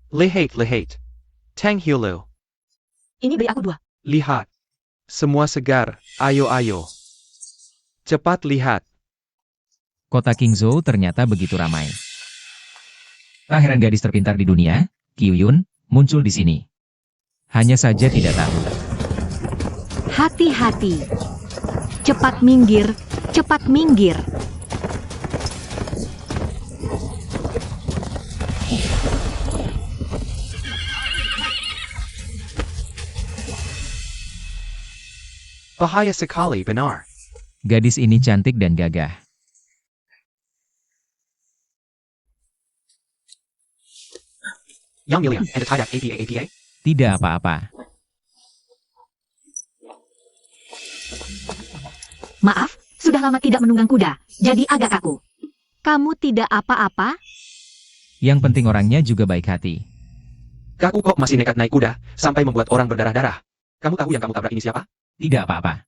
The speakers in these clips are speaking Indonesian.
Lihat. Tang Hulu. Ini beri aku 2. Lihat. Semua segar, ayo. Cepat lihat. Kota Qingzhou ternyata begitu ramai. Pangeran gadis terpintar di dunia, Qiuyun, muncul di sini. Hanya saja tidak tahu. Hati-hati. Cepat minggir, cepat minggir. Bahaya sekali, benar. Gadis ini cantik dan gagah. Yang mulia, Anda tidak APA? Tidak apa-apa. Maaf, sudah lama tidak menunggang kuda, jadi agak kaku. Kamu tidak apa-apa? Yang penting orangnya juga baik hati. Kaku kok masih nekat naik kuda, sampai membuat orang berdarah-darah. Kamu tahu yang kamu tabrak ini siapa? Tidak apa-apa.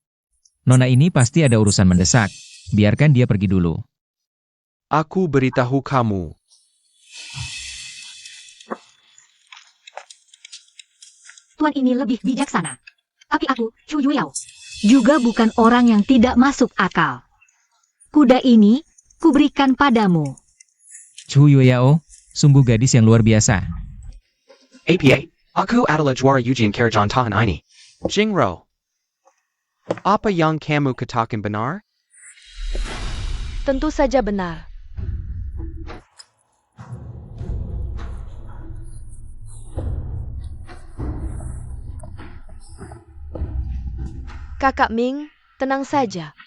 Nona ini pasti ada urusan mendesak. Biarkan dia pergi dulu. Aku beritahu kamu. Tuan ini lebih bijaksana. Tapi aku, Chu Yuyao, juga bukan orang yang tidak masuk akal. Kuda ini, kuberikan padamu. Chu Yuyao, sungguh gadis yang luar biasa. APA, aku adalah juara ujian Karajan tahun ini. Jingro. Apa yang kamu katakan benar? Tentu saja benar. Kakak Ming, tenang saja.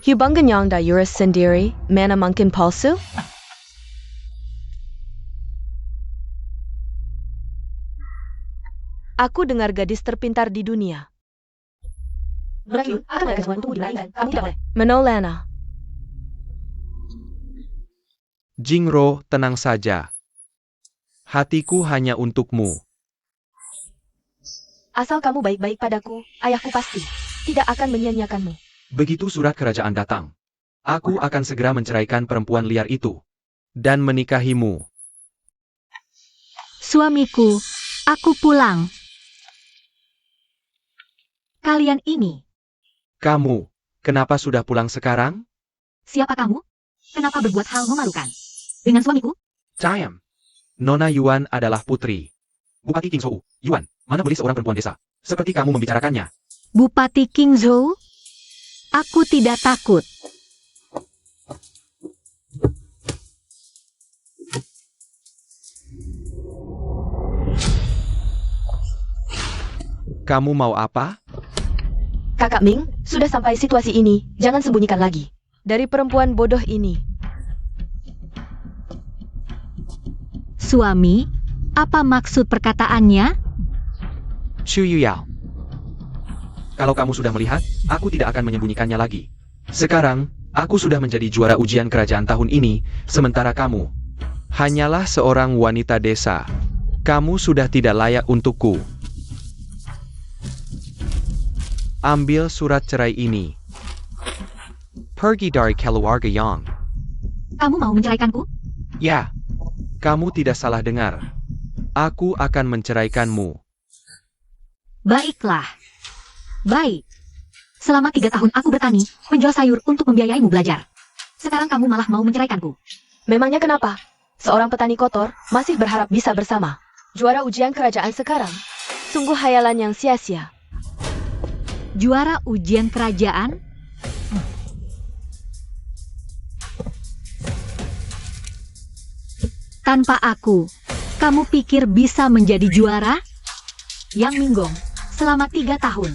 Hubungan yang dayuras sendiri, mana mungkin palsu? Aku dengar gadis terpintar di dunia. Berarti, akan ada kesemuan tunggu dilahirkan. Kamu tidak boleh. Menolena. Jingro, tenang saja. Hatiku hanya untukmu. Asal kamu baik-baik padaku, ayahku pasti tidak akan menyia-nyiakanmu. Begitu surat kerajaan datang, aku akan segera menceraikan perempuan liar itu. Dan menikahimu. Suamiku, aku pulang. Kalian ini, Kamu, kenapa sudah pulang sekarang? siapa kamu? Kenapa berbuat hal memalukan? Dengan suamiku? Diam. Nona Yuan adalah putri Bupati Qingzhou. Yuan, mana boleh seorang perempuan desa seperti kamu membicarakannya? Bupati Qingzhou? Aku tidak takut. Kamu mau apa? Kakak Ming, sudah sampai situasi ini, jangan sembunyikan lagi. Dari perempuan bodoh ini. Suami, apa maksud perkataannya? Chu Yuyao. Kalau kamu sudah melihat, aku tidak akan menyembunyikannya lagi. Sekarang, aku sudah menjadi juara ujian kerajaan tahun ini, sementara kamu hanyalah seorang wanita desa. Kamu sudah tidak layak untukku. Ambil surat cerai ini. Pergi dari keluarga Yang. Kamu mau menceraikanku? Ya, kamu tidak salah dengar. Aku akan menceraikanmu. Baiklah. Baik. Selama 3 tahun aku bertani, menjual sayur untuk membiayaimu belajar. Sekarang kamu malah mau menceraikanku. Memangnya kenapa? Seorang petani kotor masih berharap bisa bersama. Juara ujian kerajaan sekarang. Sungguh hayalan yang sia-sia. Juara ujian kerajaan? Tanpa aku, kamu pikir bisa menjadi juara? Yang Minggong, selama 3 tahun.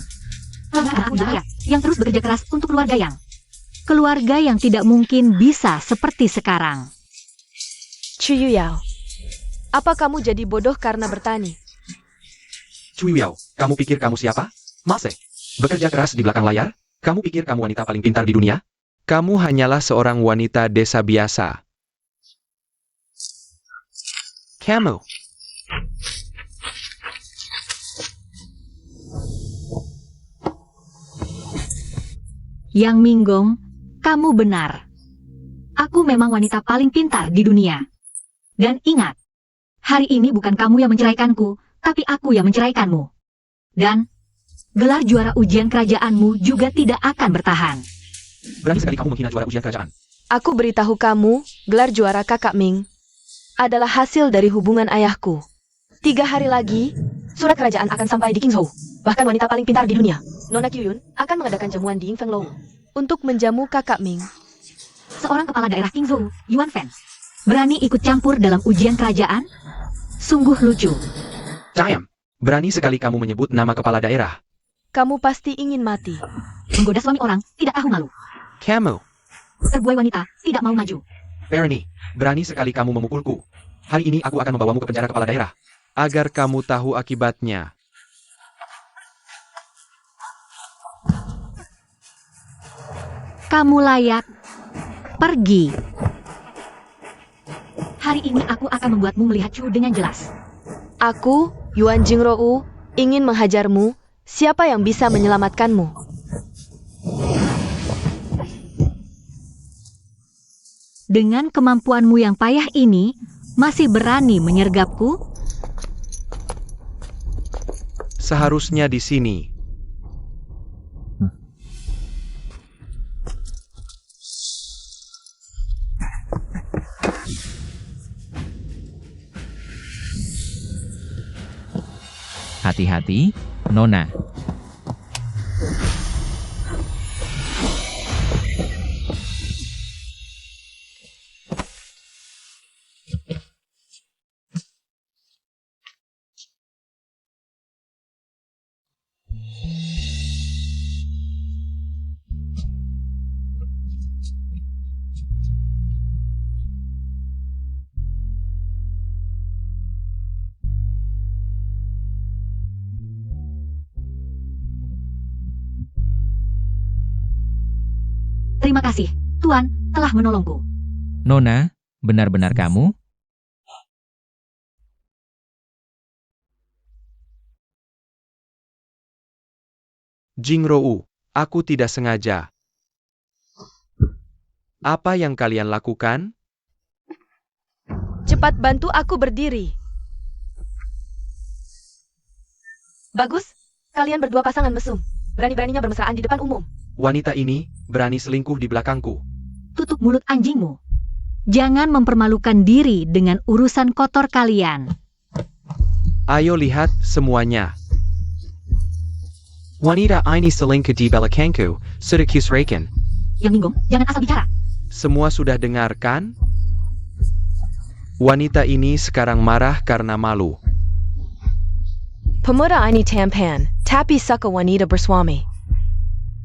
Anak rakyat yang terus bekerja keras untuk keluarga Yang. Keluarga yang tidak mungkin bisa seperti sekarang. Chu Yuyao, apa kamu jadi bodoh karena bertani? Chu Yuyao, kamu pikir kamu siapa? Masih bekerja keras di belakang layar? Kamu pikir kamu wanita paling pintar di dunia? Kamu hanyalah seorang wanita desa biasa. Kamu. Yang Minggong, kamu benar. Aku memang wanita paling pintar di dunia. Dan ingat, Hari ini bukan kamu yang menceraikanku, tapi aku yang menceraikanmu. Dan gelar juara ujian kerajaanmu juga tidak akan bertahan. Berani sekali kamu menghina juara ujian kerajaan. Aku beritahu kamu, gelar juara kakak Ming adalah hasil dari hubungan ayahku. 3 hari lagi, surat kerajaan akan sampai di Qingzhou. Bahkan wanita paling pintar di dunia, Nona Qiyun, akan mengadakan jamuan di Yingfenglou untuk menjamu kakak Ming. Seorang kepala daerah Qingzhou, Yuan Fen, berani ikut campur dalam ujian kerajaan? Sungguh lucu. Diam. Berani sekali kamu menyebut nama kepala daerah. Kamu pasti ingin mati. Menggoda suami orang, tidak tahu malu. Kamu. Terbuai wanita, tidak mau maju. Bernie, berani sekali kamu memukulku. Hari ini aku akan membawamu ke penjara kepala daerah. Agar kamu tahu akibatnya. Kamu layak pergi. Hari ini aku akan membuatmu melihat Chu dengan jelas. Aku, Yuan Jingrou, ingin menghajarmu. Siapa yang bisa menyelamatkanmu? Dengan kemampuanmu yang payah ini, masih berani menyergapku? Seharusnya di sini. Hati-hati, Nona. Terima kasih, Tuan, telah menolongku. Nona, benar-benar kamu? Jingrou, aku tidak sengaja. Apa yang kalian lakukan? Cepat bantu aku berdiri. Bagus, kalian berdua pasangan mesum. Berani-beraninya bermesraan di depan umum. Wanita ini berani selingkuh di belakangku. Tutup mulut anjingmu. Jangan mempermalukan diri dengan urusan kotor kalian. Ayo lihat semuanya. Wanita ini selingkuh di belakangku, sudah kusreken. Yang Minggong, jangan asal bicara. Semua sudah dengarkan? Wanita ini sekarang marah karena malu. Pemuda ini tampan, tapi suka wanita bersuami.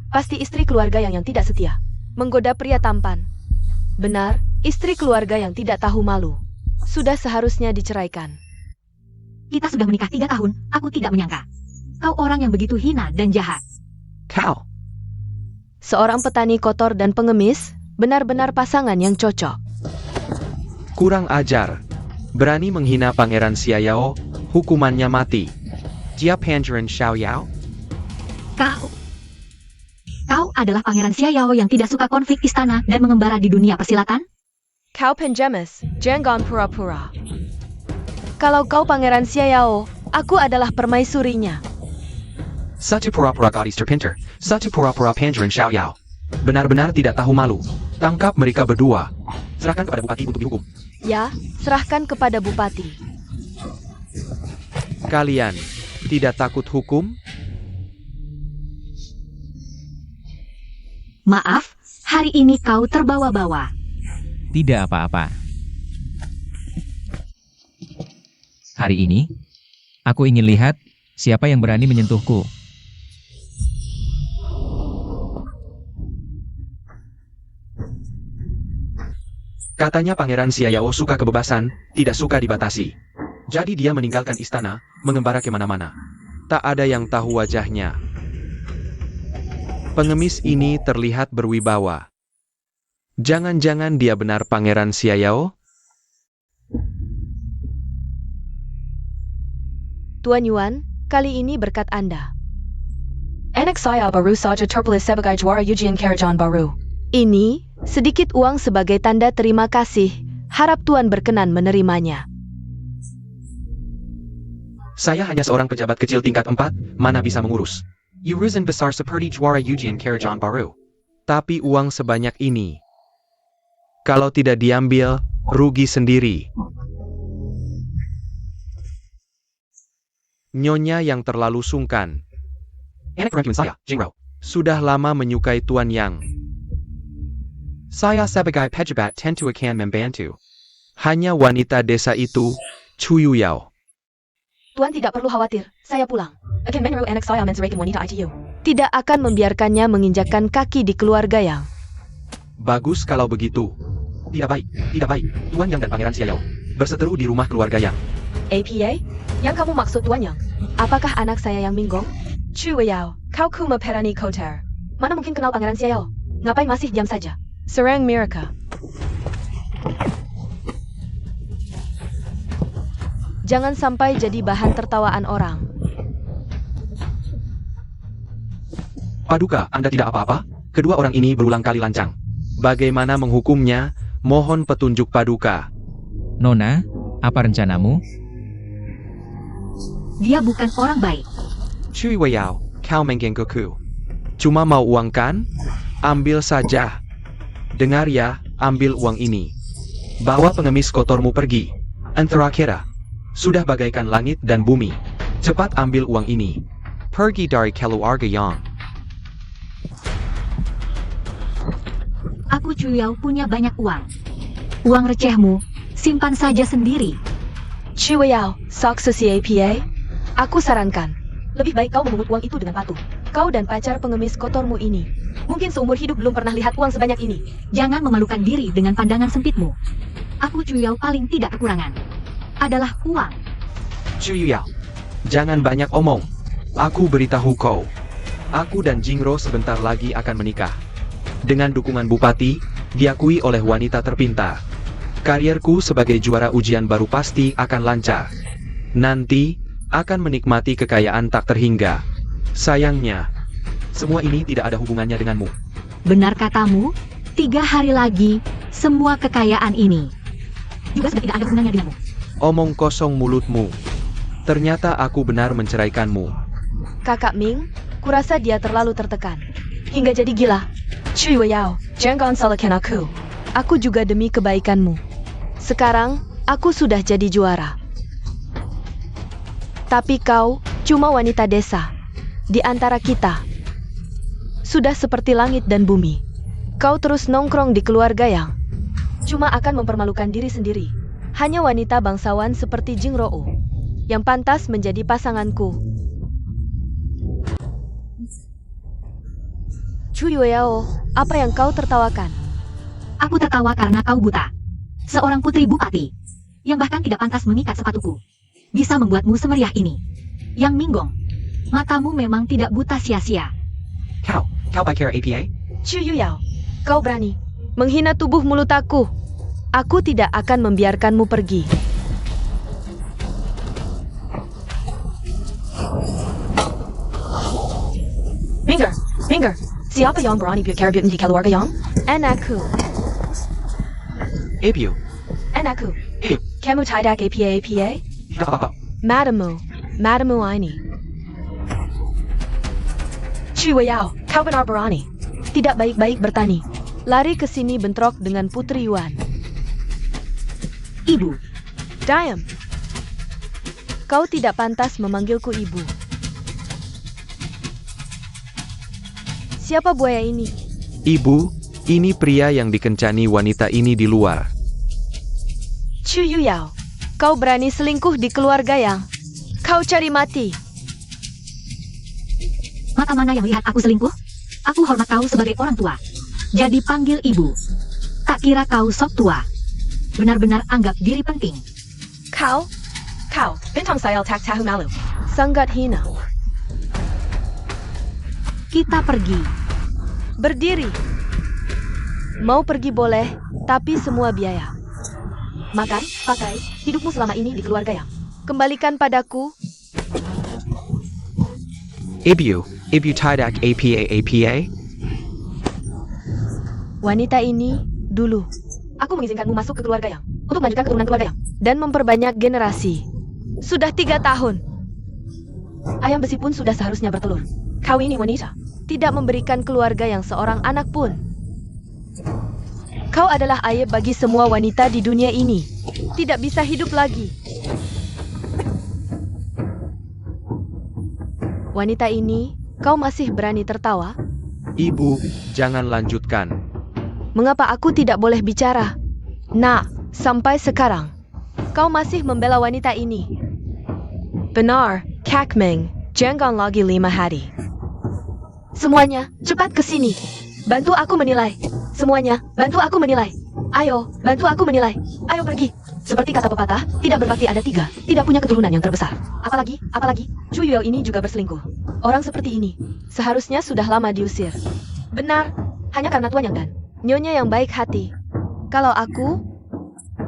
Pasti istri keluarga yang tidak setia. Menggoda pria tampan. Benar, istri keluarga yang tidak tahu malu. Sudah seharusnya diceraikan. Kita sudah menikah 3 tahun, aku tidak menyangka. Kau orang yang begitu hina dan jahat. Kau. Seorang petani kotor dan pengemis, benar-benar pasangan yang cocok. Kurang ajar. Berani menghina Pangeran Xiaoyao, hukumannya mati. Dia Pangeran Xiaoyao? Kau adalah Pangeran Xiaoyao yang tidak suka konflik istana dan mengembara di dunia persilatan? Kau penjemas, jangan pura-pura. Kalau kau Pangeran Xiaoyao, aku adalah permaisurinya. Satu pura-pura gadis terpintar, satu pura-pura Pangeran Xiaoyao. Benar-benar tidak tahu malu. Tangkap mereka berdua. Serahkan kepada bupati untuk dihukum. Ya, serahkan kepada bupati. Kalian tidak takut hukum? Maaf, hari ini kau terbawa-bawa. Tidak apa-apa. Hari ini, aku ingin lihat siapa yang berani menyentuhku. Katanya Pangeran Xiaoyao suka kebebasan, tidak suka dibatasi. Jadi dia meninggalkan istana, mengembara kemana-mana. Tak ada yang tahu wajahnya. Pengemis ini terlihat berwibawa. Jangan-jangan dia benar Pangeran Xiaoyao? Tuan Yuan, kali ini berkat Anda. Anak saya baru saja terpilih sebagai juara ujian kerajaan baru. Ini sedikit uang sebagai tanda terima kasih. Harap Tuan berkenan menerimanya. Saya hanya seorang pejabat kecil tingkat 4, mana bisa mengurus. Urusan besar seperti juara ujian kerajaan baru. Tapi uang sebanyak ini, kalau tidak diambil, rugi sendiri. Nyonya yang terlalu sungkan. Anak perempuan saya, Jingro, sudah lama menyukai Tuan Yang. Saya sebagai pejabat tentu akan membantu. Hanya wanita desa itu, Chu Yuyao. Tuan tidak perlu khawatir, saya pulang. Akan menyuruh anak saya menceraikan wanita ITU. Tidak akan membiarkannya menginjakkan kaki di keluarga Yang. Bagus kalau begitu. Tidak baik, tidak baik. Tuan Yang dan Pangeran Xiao berseteru di rumah keluarga Yang. APA? Yang kamu maksud Tuan Yang? Apakah anak saya yang Minggong? Chu Yao, kau kuma perani kotor. Mana mungkin kenal Pangeran Xiao? Ngapain masih diam saja? Serang mereka. Jangan sampai jadi bahan tertawaan orang. Paduka, Anda tidak apa-apa? Kedua orang ini berulang kali lancang. Bagaimana menghukumnya? Mohon petunjuk Paduka. Nona, apa rencanamu? Dia bukan orang baik. Cui Weiyao, kau menggangguku. Cuma mau uang kan? Ambil saja. Dengar ya, ambil uang ini. Bawa pengemis kotormu pergi. Antara kira. Sudah bagaikan langit dan bumi. Cepat ambil uang ini. Pergi dari keluarga Yang. Aku Chuyao punya banyak uang. Uang recehmu, simpan saja sendiri. Chu Yao, Saksu si APA? Aku sarankan, lebih baik kau memungut uang itu dengan patuh. Kau dan pacar pengemis kotormu ini, mungkin seumur hidup belum pernah lihat uang sebanyak ini. Jangan memalukan diri dengan pandangan sempitmu. Aku Chuyao paling tidak kekurangan. Adalah uang. Cui Yao, jangan banyak omong. Aku beritahu kau. Aku dan Jingro sebentar lagi akan menikah. Dengan dukungan Bupati, diakui oleh wanita terpintar. Karierku sebagai juara ujian baru pasti akan lancar. Nanti, akan menikmati kekayaan tak terhingga. Sayangnya, semua ini tidak ada hubungannya denganmu. Benar katamu, 3 hari lagi, semua kekayaan ini juga sudah tidak ada hubungannya denganmu. Omong kosong mulutmu. Ternyata aku benar menceraikanmu. Kakak Ming, kurasa dia terlalu tertekan. Hingga jadi gila. Chu Yao, jangan salahkan aku. Aku juga demi kebaikanmu. Sekarang, aku sudah jadi juara. Tapi kau, cuma wanita desa. Di antara kita. Sudah seperti langit dan bumi. Kau terus nongkrong di keluarga Yang. Cuma akan mempermalukan diri sendiri. Hanya wanita bangsawan seperti Jingro yang pantas menjadi pasanganku. Chu Yao, apa yang kau tertawakan? Aku tertawa karena kau buta. Seorang putri bupati, yang bahkan tidak pantas mengikat sepatuku, bisa membuatmu semeriah ini. Yang Minggong, matamu memang tidak buta sia-sia. Kau pakai APA? Chu Yao, kau berani menghina tubuh mulut aku. Aku tidak akan membiarkanmu pergi. Minggir, siapa yang berani bicara di keluarga Yang? Anakku. APU. Anakku. Kamu tidak APA? Tidak apa-apa. Madamu ini. Chu Yao, kau benar berani. Tidak baik-baik bertani. Lari ke sini bentrok dengan Putri Yuan. Ibu, Diam. Kau tidak pantas memanggilku ibu. Siapa buaya ini? Ibu, ini pria yang dikencani wanita ini di luar. Chu Yao, kau berani selingkuh di keluarga Yang. Kau cari mati. mata mana yang lihat aku selingkuh? Aku hormat kau sebagai orang tua. Jadi panggil ibu. Tak kira kau sok tua. Benar-benar anggap diri penting. Kau, bintang sayal tak tahu malu. Sangat hina. Kita pergi. Berdiri. Mau pergi boleh, tapi semua biaya. Makan, pakai, hidupmu selama ini di keluarga Yang. Kembalikan padaku. Ibu tidak APA. Wanita ini, dulu. Aku mengizinkanmu masuk ke keluarga Yang. Untuk melanjutkan keturunan keluarga Yang. Dan memperbanyak generasi. Sudah 3 tahun. Ayam besi pun sudah seharusnya bertelur. Kau ini wanita, tidak memberikan keluarga yang seorang anak pun. Kau adalah aib bagi semua wanita di dunia ini. Tidak bisa hidup lagi. Wanita ini, kau masih berani tertawa? Ibu, jangan lanjutkan. Mengapa aku tidak boleh bicara? Nah, sampai sekarang, kau masih membela wanita ini. Benar, Kak Ming, jangan lagi 5 hari. Semuanya, cepat ke sini. Bantu aku menilai. Semuanya, bantu aku menilai. Ayo, bantu aku menilai. Ayo pergi. Seperti kata pepatah, tidak berbakti ada 3, tidak punya keturunan yang terbesar. Apalagi, Chu Yuyao ini juga berselingkuh. Orang seperti ini, seharusnya sudah lama diusir. Benar, hanya karena tuan yang dan nyonya yang baik hati. Kalau aku,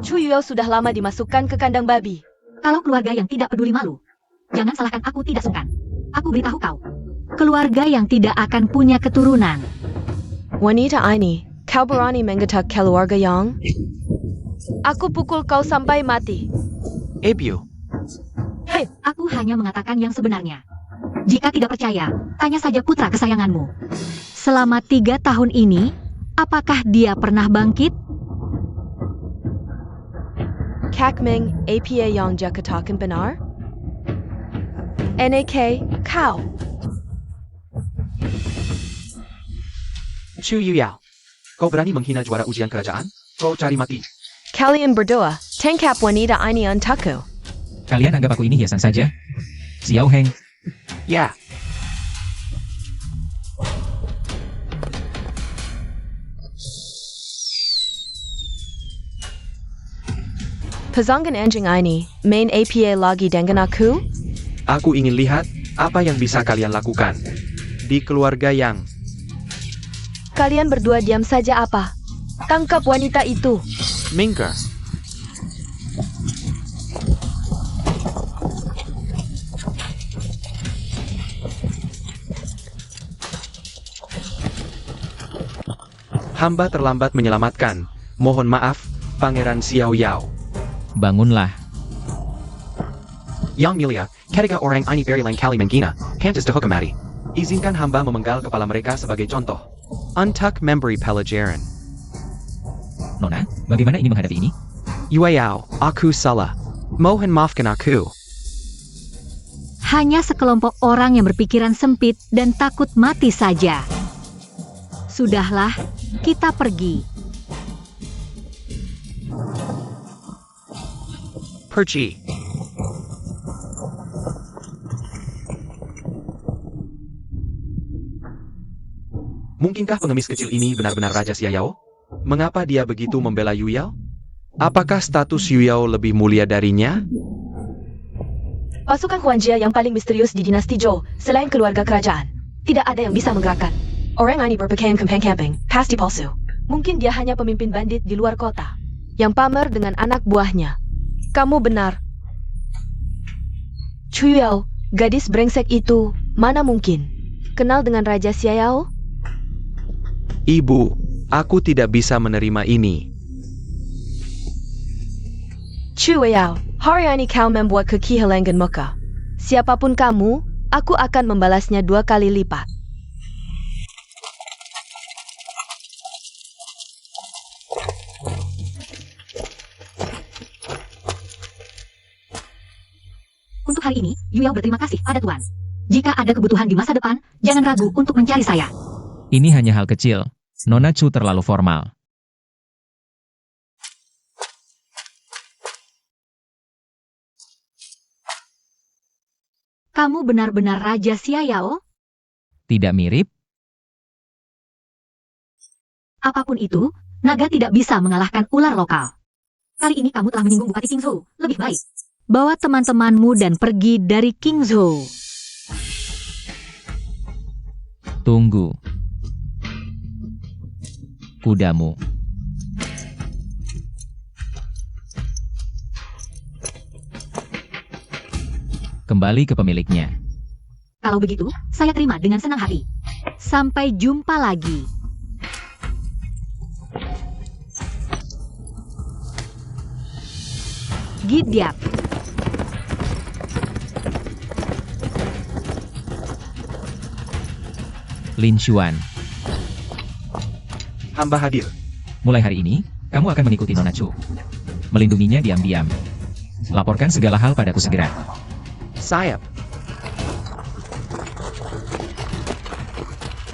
Chu Yuyao sudah lama dimasukkan ke kandang babi. Kalau keluarga yang tidak peduli malu, jangan salahkan aku tidak sungkan. Aku beritahu kau, keluarga yang tidak akan punya keturunan. Wanita ini, kau berani menggetak keluarga yang? Aku pukul kau sampai mati. Ebio, Hei, Aku hanya mengatakan yang sebenarnya. Jika tidak percaya, tanya saja putra kesayanganmu. Selama 3 tahun ini, apakah dia pernah bangkit? Kak Ming, APA yang jakatakan benar? NAK, kau. Chu Yuyao. Kau berani menghina juara ujian kerajaan? Kau cari mati. Kalian berdua, tangkap wanita ini untukku. Kalian anggap aku ini hiasan saja? Xiao Heng, Ya, Pasangan anjing ini, main APA lagi dengan aku? aku ingin lihat apa yang bisa kalian lakukan. Di keluarga yang... Kalian berdua diam saja apa? Tangkap wanita itu. Minker. Hamba terlambat menyelamatkan. Mohon maaf, Pangeran Xiao Yao. bangunlah. Yang mulia, ketiga orang ini berilang kali menghina, pantas dihukumati. Izinkan hamba memenggal kepala mereka sebagai contoh. Untuk memberi pelajaran. Nona, bagaimana ini menghadapi ini? Yueyao, aku salah. Mohon maafkan aku. Hanya sekelompok orang yang berpikiran sempit dan takut mati saja. Sudahlah, kita pergi. Perci. Mungkinkah pengemis kecil ini benar-benar Raja Xiao? Mengapa dia begitu membela Yuyao? Apakah status Yuyao lebih mulia darinya? Pasukan Huanjia yang paling misterius di dinasti Zhou, selain keluarga kerajaan. Tidak ada yang bisa menggerakkan. Orang ini berpakaian camping, pasti palsu. Mungkin dia hanya pemimpin bandit di luar kota, yang pamer dengan anak buahnya. Kamu benar. Chu Yao, gadis brengsek itu, mana mungkin kenal dengan Raja Xiao? Ibu, aku tidak bisa menerima ini. Chu Yao, hari ini kau membuat kekihilangan muka. Siapapun kamu, aku akan membalasnya 2 kali lipat. Untuk hari ini, Yuyao berterima kasih pada Tuan. Jika ada kebutuhan di masa depan, jangan ragu untuk mencari saya. Ini hanya hal kecil. Nona Chu terlalu formal. Kamu benar-benar Raja Xiao? Tidak mirip? Apapun itu, naga tidak bisa mengalahkan ular lokal. Kali ini kamu telah menyinggung Bupati Qingzhou. Lebih baik, bawa teman-temanmu dan pergi dari Qingzhou. Tunggu. Kudamu. Kembali ke pemiliknya. Kalau begitu, saya terima dengan senang hati. Sampai jumpa lagi. Gidyap. Lin Xuan. Hamba hadir. Mulai hari ini, kamu akan mengikuti Nona Chu. Melindunginya diam-diam. Laporkan segala hal padaku segera. Sayap.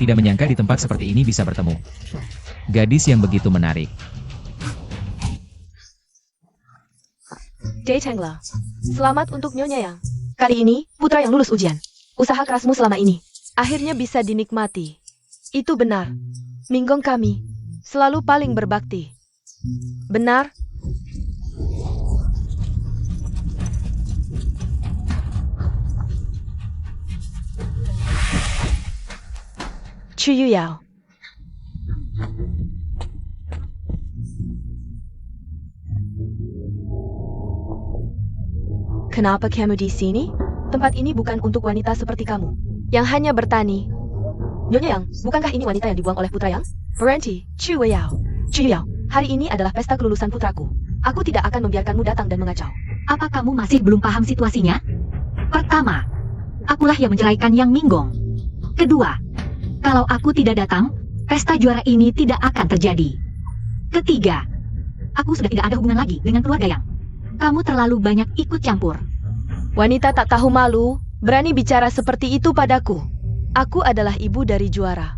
Tidak menyangka di tempat seperti ini bisa bertemu. Gadis yang begitu menarik. Dei Chengla. Selamat untuk Nyonya Yang. Kali ini, putra yang lulus ujian. Usaha kerasmu selama ini akhirnya bisa dinikmati. Itu benar. Minggong kami selalu paling berbakti. Benar? Chu Yuyao. Kenapa kamu di sini? Tempat ini bukan untuk wanita seperti kamu, yang hanya bertani. Nyonya Yang, bukankah ini wanita yang dibuang oleh putra Yang? Berhenti, Chu Yuyao. Chu Yuyao, hari ini adalah pesta kelulusan putraku. Aku tidak akan membiarkanmu datang dan mengacau. Apa kamu masih belum paham situasinya? Pertama, akulah yang menceraikan Yang Minggong. Kedua, kalau aku tidak datang, pesta juara ini tidak akan terjadi. Ketiga, aku sudah tidak ada hubungan lagi dengan keluarga Yang. Kamu terlalu banyak ikut campur. Wanita tak tahu malu, berani bicara seperti itu padaku. Aku adalah ibu dari juara.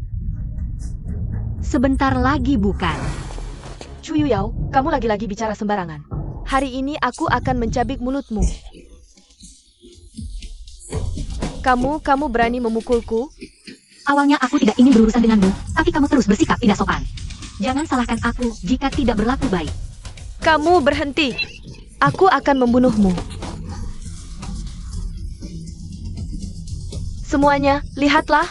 Sebentar lagi bukan? Chu Yuyao, kamu lagi-lagi bicara sembarangan. Hari ini aku akan mencabik mulutmu. Kamu berani memukulku? Awalnya aku tidak ingin berurusan denganmu, tapi kamu terus bersikap tidak sopan. Jangan salahkan aku jika tidak berlaku baik. Kamu berhenti. Aku akan membunuhmu. Semuanya, lihatlah.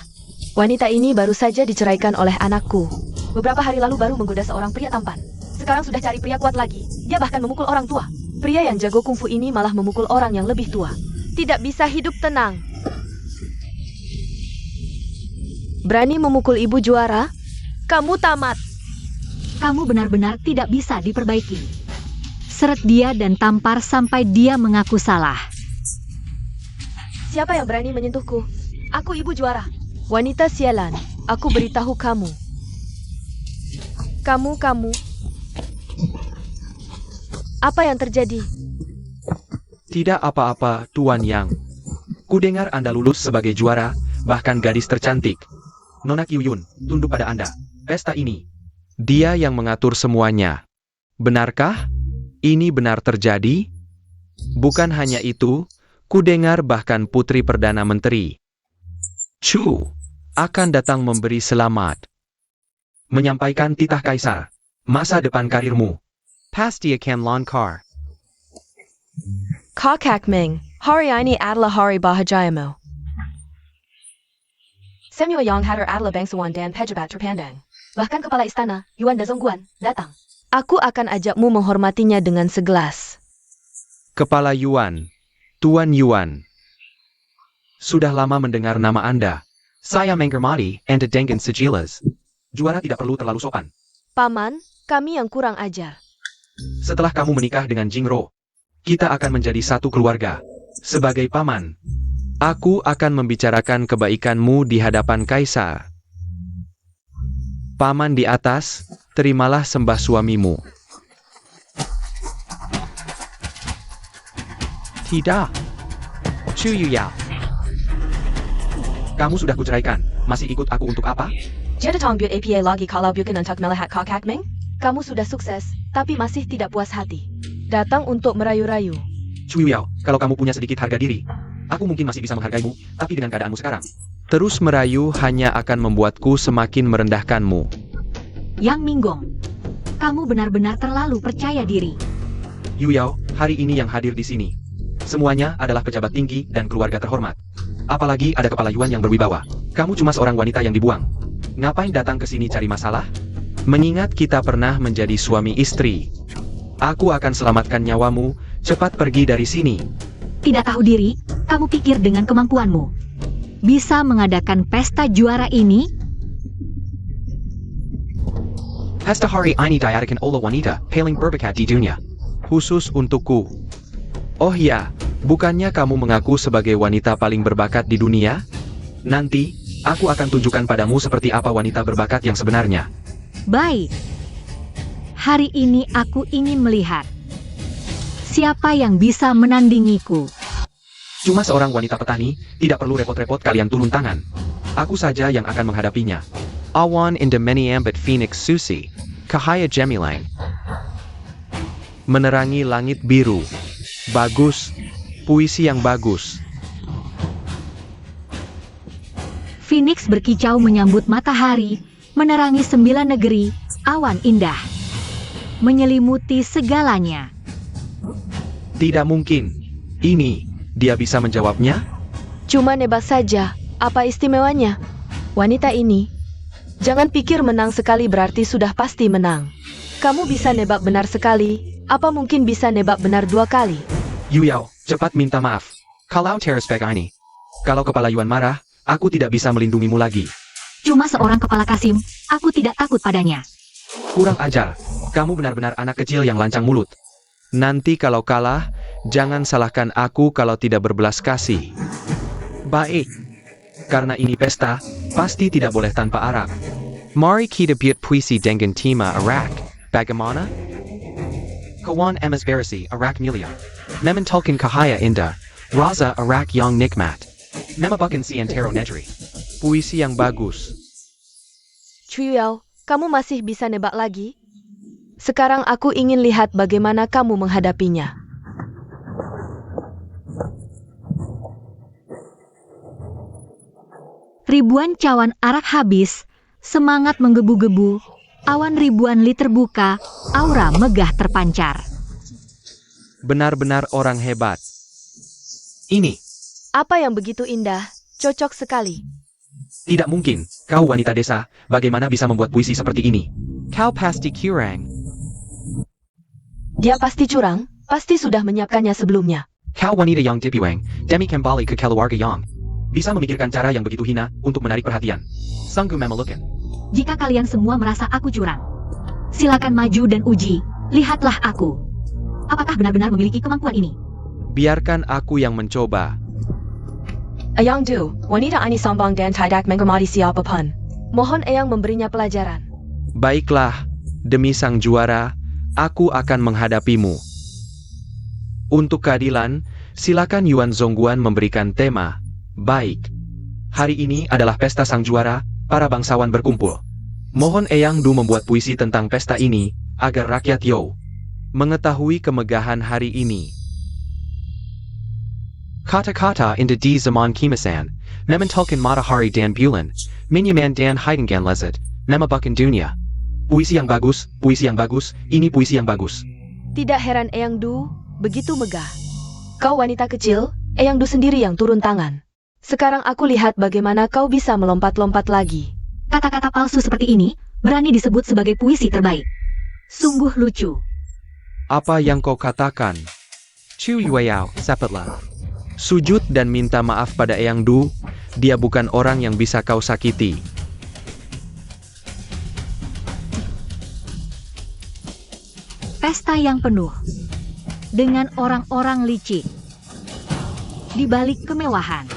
Wanita ini baru saja diceraikan oleh anakku. Beberapa hari lalu baru menggoda seorang pria tampan. Sekarang sudah cari pria kuat lagi. Dia bahkan memukul orang tua. Pria yang jago kungfu ini malah memukul orang yang lebih tua. Tidak bisa hidup tenang. Berani memukul ibu juara? Kamu tamat. Kamu benar-benar tidak bisa diperbaiki. Seret dia dan tampar sampai dia mengaku salah. Siapa yang berani menyentuhku? Aku ibu juara. Wanita sialan, aku beritahu kamu. Kamu. Apa yang terjadi? Tidak apa-apa, Tuan Yang. Kudengar Anda lulus sebagai juara, bahkan gadis tercantik. Nona Kyuyun, tunduk pada Anda. Pesta ini, dia yang mengatur semuanya. Benarkah? Ini benar terjadi? Bukan hanya itu, kudengar bahkan Putri Perdana Menteri Chu akan datang memberi selamat. Menyampaikan titah kaisar. Masa depan karirmu pasti akan lancar. Kakak Ming, hari ini adalah hari bahagiamu. Samuel Yang Hatter adalah bangsawan dan pejabat terpandang. Bahkan kepala istana, Yuan Dazongguan, datang. Aku akan ajakmu menghormatinya dengan segelas. Kepala Yuan, Tuan Yuan. Sudah lama mendengar nama Anda. Saya menghormati Anda dengan sejelas. Juara tidak perlu terlalu sopan. Paman, kami yang kurang ajar. Setelah kamu menikah dengan Jingro, kita akan menjadi satu keluarga. Sebagai paman, aku akan membicarakan kebaikanmu di hadapan kaisar. Paman di atas, terimalah sembah suamimu. Tidak. Chu Yuyao. Kamu sudah kuceraikan, masih ikut aku untuk apa? Jadi tong buat APA lagi kalau bukan untuk melihat Kakak Ming? Kamu sudah sukses, tapi masih tidak puas hati. Datang untuk merayu-rayu. Chu Yuyao, kalau kamu punya sedikit harga diri, aku mungkin masih bisa menghargaimu, tapi dengan keadaanmu sekarang. Terus merayu hanya akan membuatku semakin merendahkanmu. Yang Minggong, kamu benar-benar terlalu percaya diri. Yuyao, hari ini yang hadir di sini. Semuanya adalah pejabat tinggi dan keluarga terhormat. Apalagi ada kepala Yuan yang berwibawa. Kamu cuma seorang wanita yang dibuang. Ngapain datang ke sini cari masalah? Mengingat kita pernah menjadi suami istri. Aku akan selamatkan nyawamu, cepat pergi dari sini. Tidak tahu diri, kamu pikir dengan kemampuanmu bisa mengadakan pesta juara ini? Pesta hari ini diadakan oleh wanita paling berbakat di dunia. Khusus untukku. Oh ya, bukannya kamu mengaku sebagai wanita paling berbakat di dunia? Nanti, Aku akan tunjukkan padamu seperti apa wanita berbakat yang sebenarnya. Baik. Hari ini aku ingin melihat siapa yang bisa menandingiku. Cuma seorang wanita petani, tidak perlu repot-repot kalian turun tangan. Aku saja yang akan menghadapinya. Awan inda meniambit Phoenix Susi, Cahaya Gemilang. Menerangi langit biru. Bagus. Puisi yang bagus. Phoenix berkicau menyambut matahari, menerangi 9 negeri, awan indah. Menyelimuti segalanya. Tidak mungkin. Ini, dia bisa menjawabnya? Cuma nebak saja, apa istimewanya? Wanita ini, jangan pikir menang sekali berarti sudah pasti menang. Kamu bisa nebak benar sekali, apa mungkin bisa nebak benar 2 kali? Yuyao, cepat minta maaf. Kalau terespek ini. Kalau Kepala Yuan marah, aku tidak bisa melindungimu lagi. Cuma seorang kepala Kasim, aku tidak takut padanya. Kurang ajar. Kamu benar-benar anak kecil yang lancang mulut. Nanti kalau kalah, jangan salahkan aku kalau tidak berbelas kasih. Baik. Karena ini pesta, pasti tidak boleh tanpa arak. Mari kita buat puisi dengan tema arak. Bagaimana? Kawan emas berisi arak milia. Mementolkan Cahaya Indah, Raza arak yang nikmat. Memabakan si antero negeri. Puisi yang bagus. Chuyao, kamu masih bisa nebak lagi? Sekarang aku ingin lihat bagaimana kamu menghadapinya. Ribuan cawan arak habis, semangat menggebu-gebu, awan ribuan liter terbuka, aura megah terpancar. Benar-benar orang hebat. Ini, Apa yang begitu indah, cocok sekali. tidak mungkin. Kau wanita desa, bagaimana bisa membuat puisi seperti ini? Kau pasti curang. Dia pasti curang, pasti sudah menyiapkannya sebelumnya. Kau wanita yang dipiwang, demi kembali ke keluarga yang bisa memikirkan cara yang begitu hina untuk menarik perhatian. Sungguh memalukan. Jika kalian semua merasa aku curang, silakan maju dan uji, lihatlah aku. Apakah benar-benar memiliki kemampuan ini? Biarkan aku yang mencoba. Eyang Du, wanita ini sombong dan tidak menghormati siapapun. Mohon Eyang memberinya pelajaran. Baiklah, demi sang juara, aku akan menghadapimu. Untuk keadilan, silakan Yuan Zongguan memberikan tema. Baik. Hari ini adalah pesta sang juara, para bangsawan berkumpul. Mohon Eyang Du membuat puisi tentang pesta ini, agar rakyat Yo mengetahui kemegahan hari ini. Kata-kata inda di zaman kimasan, mementolkan matahari dan bulan, minyaman dan hidangan lezat, memabakan dunia. Puisi yang bagus, ini puisi yang bagus. Tidak heran Eyang Du begitu megah. Kau wanita kecil, Eyang Du sendiri yang turun tangan. Sekarang aku lihat bagaimana kau bisa melompat-lompat lagi. Kata-kata palsu seperti ini, berani disebut sebagai puisi terbaik. Sungguh lucu. Apa yang kau katakan? Chu Yueyao, sepatlah. Sujud dan minta maaf pada Eyang Du, dia bukan orang yang bisa kau sakiti. Pesta yang penuh dengan orang-orang licik. Di balik kemewahan,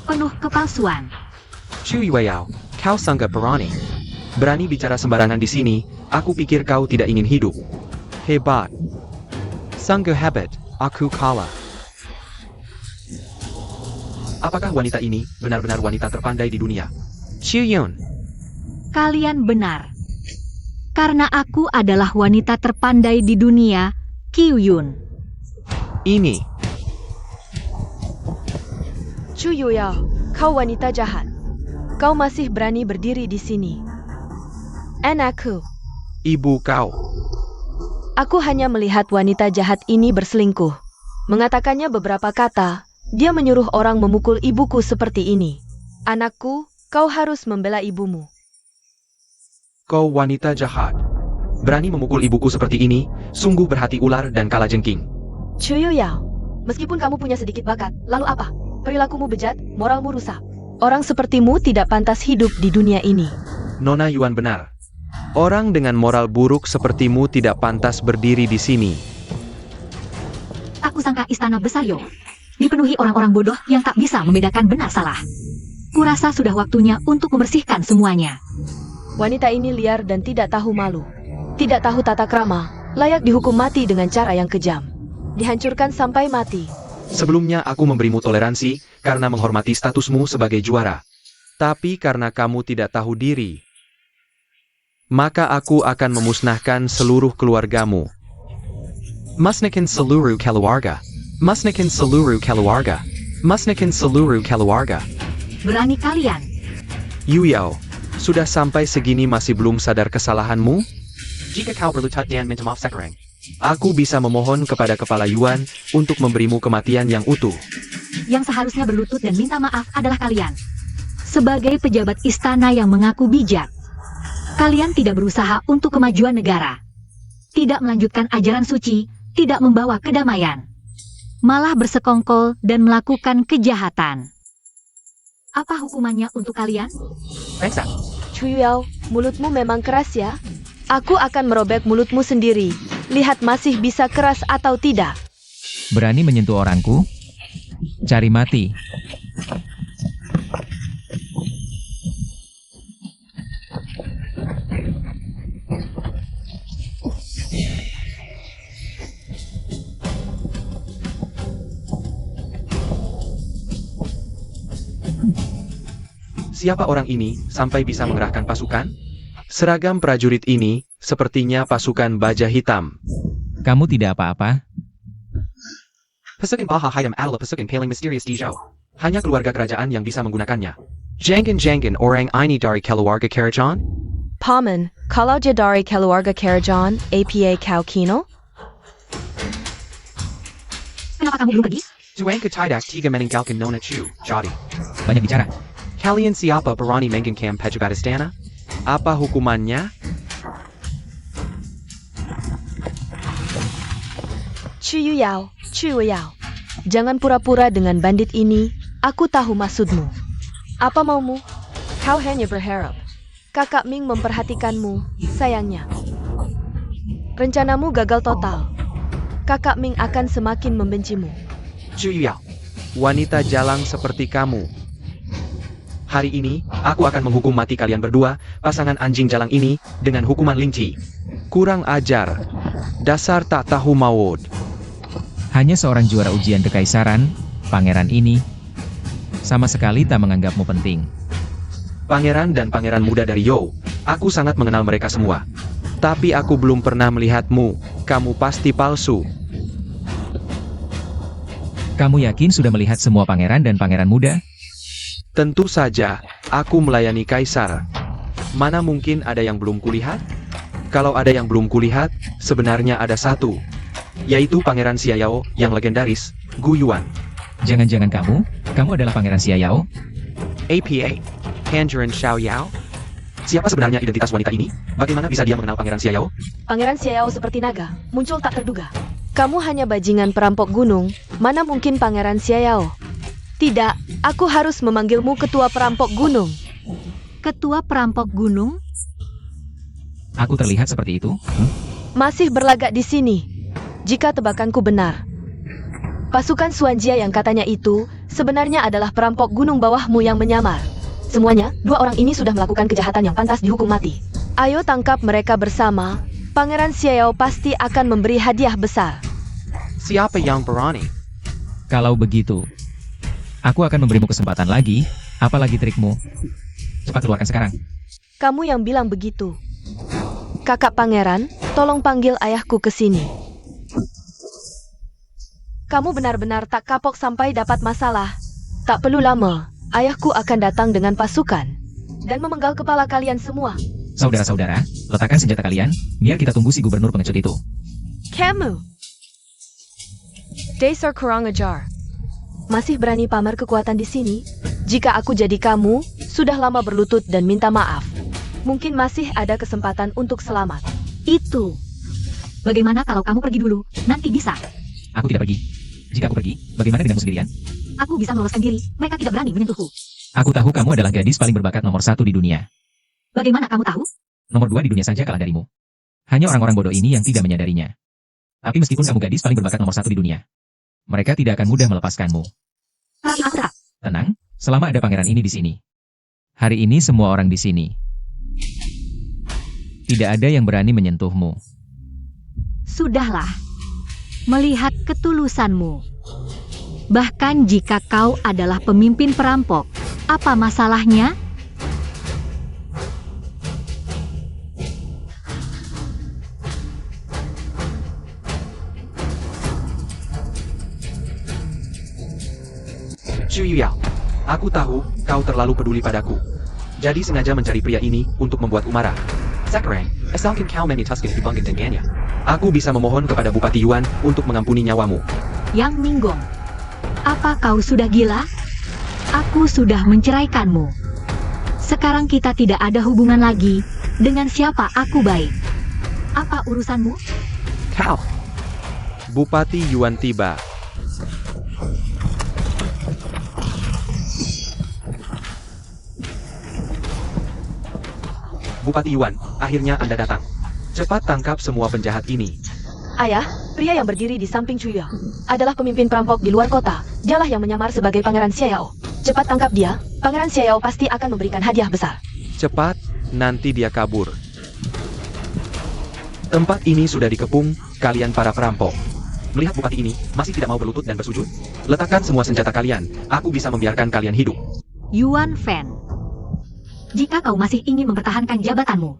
penuh kepalsuan. Chu Yueyao, kau sangka berani bicara sembarangan di sini, aku pikir kau tidak ingin hidup. Hebat. Sungguh hebat, aku kalah. Apakah wanita ini benar-benar wanita terpandai di dunia? Chu Yun, Kalian benar. Karena aku adalah wanita terpandai di dunia, Qiu Yun. ini. Chu Yuyao, kau wanita jahat. Kau masih berani berdiri di sini. Anakku, Ibu kau. aku hanya melihat wanita jahat ini berselingkuh. Mengatakannya beberapa kata, dia menyuruh orang memukul ibuku seperti ini. Anakku, kau harus membela ibumu. Kau wanita jahat. Berani memukul ibuku seperti ini, sungguh berhati ular dan kalajengking. Chu Yuyao, meskipun kamu punya sedikit bakat, lalu apa? Perilakumu bejat, moralmu rusak. Orang sepertimu tidak pantas hidup di dunia ini. Nona Yuan benar. Orang dengan moral buruk sepertimu tidak pantas berdiri di sini. Aku sangka istana besar Yo dipenuhi orang-orang bodoh yang tak bisa membedakan benar salah. Kurasa sudah waktunya untuk membersihkan semuanya. Wanita ini liar dan tidak tahu malu. Tidak tahu tata krama, layak dihukum mati dengan cara yang kejam. Dihancurkan sampai mati. Sebelumnya aku memberimu toleransi karena menghormati statusmu sebagai juara. Tapi karena kamu tidak tahu diri, maka aku akan memusnahkan seluruh keluargamu. Musnahkan seluruh keluarga. Musnahkan seluruh keluarga. Musnahkan seluruh keluarga. Berani kalian. Yuyao, sudah sampai segini masih belum sadar kesalahanmu? Jika kau berlutut dan minta maaf sekarang, aku bisa memohon kepada Kepala Yuan untuk memberimu kematian yang utuh. Yang seharusnya berlutut dan minta maaf adalah kalian. Sebagai pejabat istana yang mengaku bijak, kalian tidak berusaha untuk kemajuan negara. Tidak melanjutkan ajaran suci, tidak membawa kedamaian. Malah bersekongkol dan melakukan kejahatan. Apa hukumannya untuk kalian? Reksa, Chuyao, mulutmu memang keras ya? Aku akan merobek mulutmu sendiri. Lihat masih bisa keras atau tidak. Berani menyentuh orangku? Cari mati. siapa orang ini sampai bisa mengerahkan pasukan? Seragam prajurit ini sepertinya pasukan baja hitam. Kamu tidak apa-apa? Pasukan Baha Hitam adalah pasukan paling misterius di Zhou. Hanya keluarga kerajaan yang bisa menggunakannya. Jangan orang ini dari keluarga kerajaan? Paman, kalau dia dari keluarga kerajaan, apa kau kino? Kenapa kamu belum pergi? Tuan ketidak tiga meninggalkan Nona Chu, jadi. Banyak bicara. Kalian siapa berani menggengkam pejabat istana? Apa hukumannya? Chuyao, jangan pura-pura dengan bandit ini. Aku tahu maksudmu. Apa maumu? Kau hanya berharap Kakak Ming memperhatikanmu, sayangnya. Rencanamu gagal total. Kakak Ming akan semakin membencimu. Chuyao, wanita jalang seperti kamu. Hari ini, aku akan menghukum mati kalian berdua, pasangan anjing jalang ini, dengan hukuman linci. Kurang ajar. Dasar tak tahu maut. Hanya seorang juara ujian kekaisaran, pangeran ini, sama sekali tak menganggapmu penting. Pangeran dan pangeran muda dari Yo, aku sangat mengenal mereka semua. Tapi aku belum pernah melihatmu, kamu pasti palsu. Kamu yakin sudah melihat semua pangeran dan pangeran muda? Tentu saja, aku melayani kaisar. Mana mungkin ada yang belum kulihat? Kalau ada yang belum kulihat, sebenarnya ada satu. Yaitu Pangeran Xiaoyao yang legendaris, Gu Yuan. Jangan-jangan kamu adalah pangeran Xiaoyao? APA, Pangeran Xiaoyao? Siapa sebenarnya identitas wanita ini? Bagaimana bisa dia mengenal Pangeran Xiaoyao? Pangeran Xiao seperti naga, muncul tak terduga. Kamu hanya bajingan perampok gunung, mana mungkin Pangeran Xiao? Tidak, aku harus memanggilmu ketua perampok gunung. Ketua perampok gunung? Aku terlihat seperti itu? Masih berlagak di sini. Jika tebakanku benar, pasukan Suanjia yang katanya itu sebenarnya adalah perampok gunung bawahmu yang menyamar. Semuanya, dua orang ini sudah melakukan kejahatan yang pantas dihukum mati. Ayo tangkap mereka bersama. Pangeran Xiao pasti akan memberi hadiah besar. Siapa yang berani? Kalau begitu, aku akan memberimu kesempatan lagi, apalagi trikmu. Cepat keluarkan sekarang. Kamu yang bilang begitu. Kakak Pangeran, tolong panggil ayahku ke sini. Kamu benar-benar tak kapok sampai dapat masalah. Tak perlu lama, ayahku akan datang dengan pasukan dan memenggal kepala kalian semua. Saudara-saudara, letakkan senjata kalian, biar kita tunggu si gubernur pengecut itu. Kamu! Dasar kurang ajar. Masih berani pamer kekuatan di sini? Jika aku jadi kamu, sudah lama berlutut dan minta maaf. Mungkin masih ada kesempatan untuk selamat. Itu. Bagaimana kalau kamu pergi dulu? Nanti bisa. Aku tidak pergi. Jika aku pergi, bagaimana denganmu sendirian? Aku bisa meloloskan diri. Mereka tidak berani menyentuhku. Aku tahu kamu adalah gadis paling berbakat nomor 1 di dunia. Bagaimana kamu tahu? Nomor 2 di dunia saja kalah darimu. Hanya orang-orang bodoh ini yang tidak menyadarinya. Tapi meskipun kamu gadis paling berbakat nomor 1 di dunia, mereka tidak akan mudah melepaskanmu. Tapi aku tak. Tenang, selama ada pangeran ini di sini. Hari ini semua orang di sini. Tidak ada yang berani menyentuhmu. Sudahlah. Melihat ketulusanmu. Bahkan jika kau adalah pemimpin perampok, apa masalahnya? Xu Yuyao, aku tahu kau terlalu peduli padaku. Jadi sengaja mencari pria ini untuk membuat umara. Sekarang, asalkan kau memutuskan hubungan dengannya. Aku bisa memohon kepada Bupati Yuan untuk mengampuni nyawamu. Yang Minggong, apa kau sudah gila? Aku sudah menceraikanmu. Sekarang kita tidak ada hubungan lagi. Dengan siapa aku baik? Apa urusanmu? Kau. Bupati Yuan tiba. Bupati Yuan, akhirnya Anda datang. Cepat tangkap semua penjahat ini. Ayah, pria yang berdiri di samping Chuyao adalah pemimpin perampok di luar kota. Dialah yang menyamar sebagai Pangeran Xiao. Cepat tangkap dia, Pangeran Xiao pasti akan memberikan hadiah besar. Cepat, nanti dia kabur. Tempat ini sudah dikepung, kalian para perampok. Melihat bupati ini, masih tidak mau berlutut dan bersujud? Letakkan semua senjata kalian, aku bisa membiarkan kalian hidup. Yuan Fan. Jika kau masih ingin mempertahankan jabatanmu,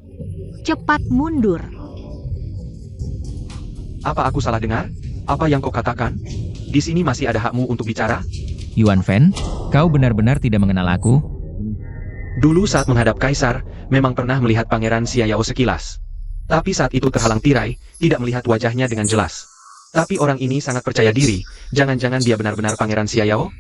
cepat mundur. Apa aku salah dengar? Apa yang kau katakan? Di sini masih ada hakmu untuk bicara? Yuan Fan, kau benar-benar tidak mengenal aku? Dulu saat menghadap Kaisar, memang pernah melihat Pangeran Xiao sekilas. Tapi saat itu terhalang tirai, tidak melihat wajahnya dengan jelas. Tapi orang ini sangat percaya diri, jangan-jangan dia benar-benar Pangeran Xiao?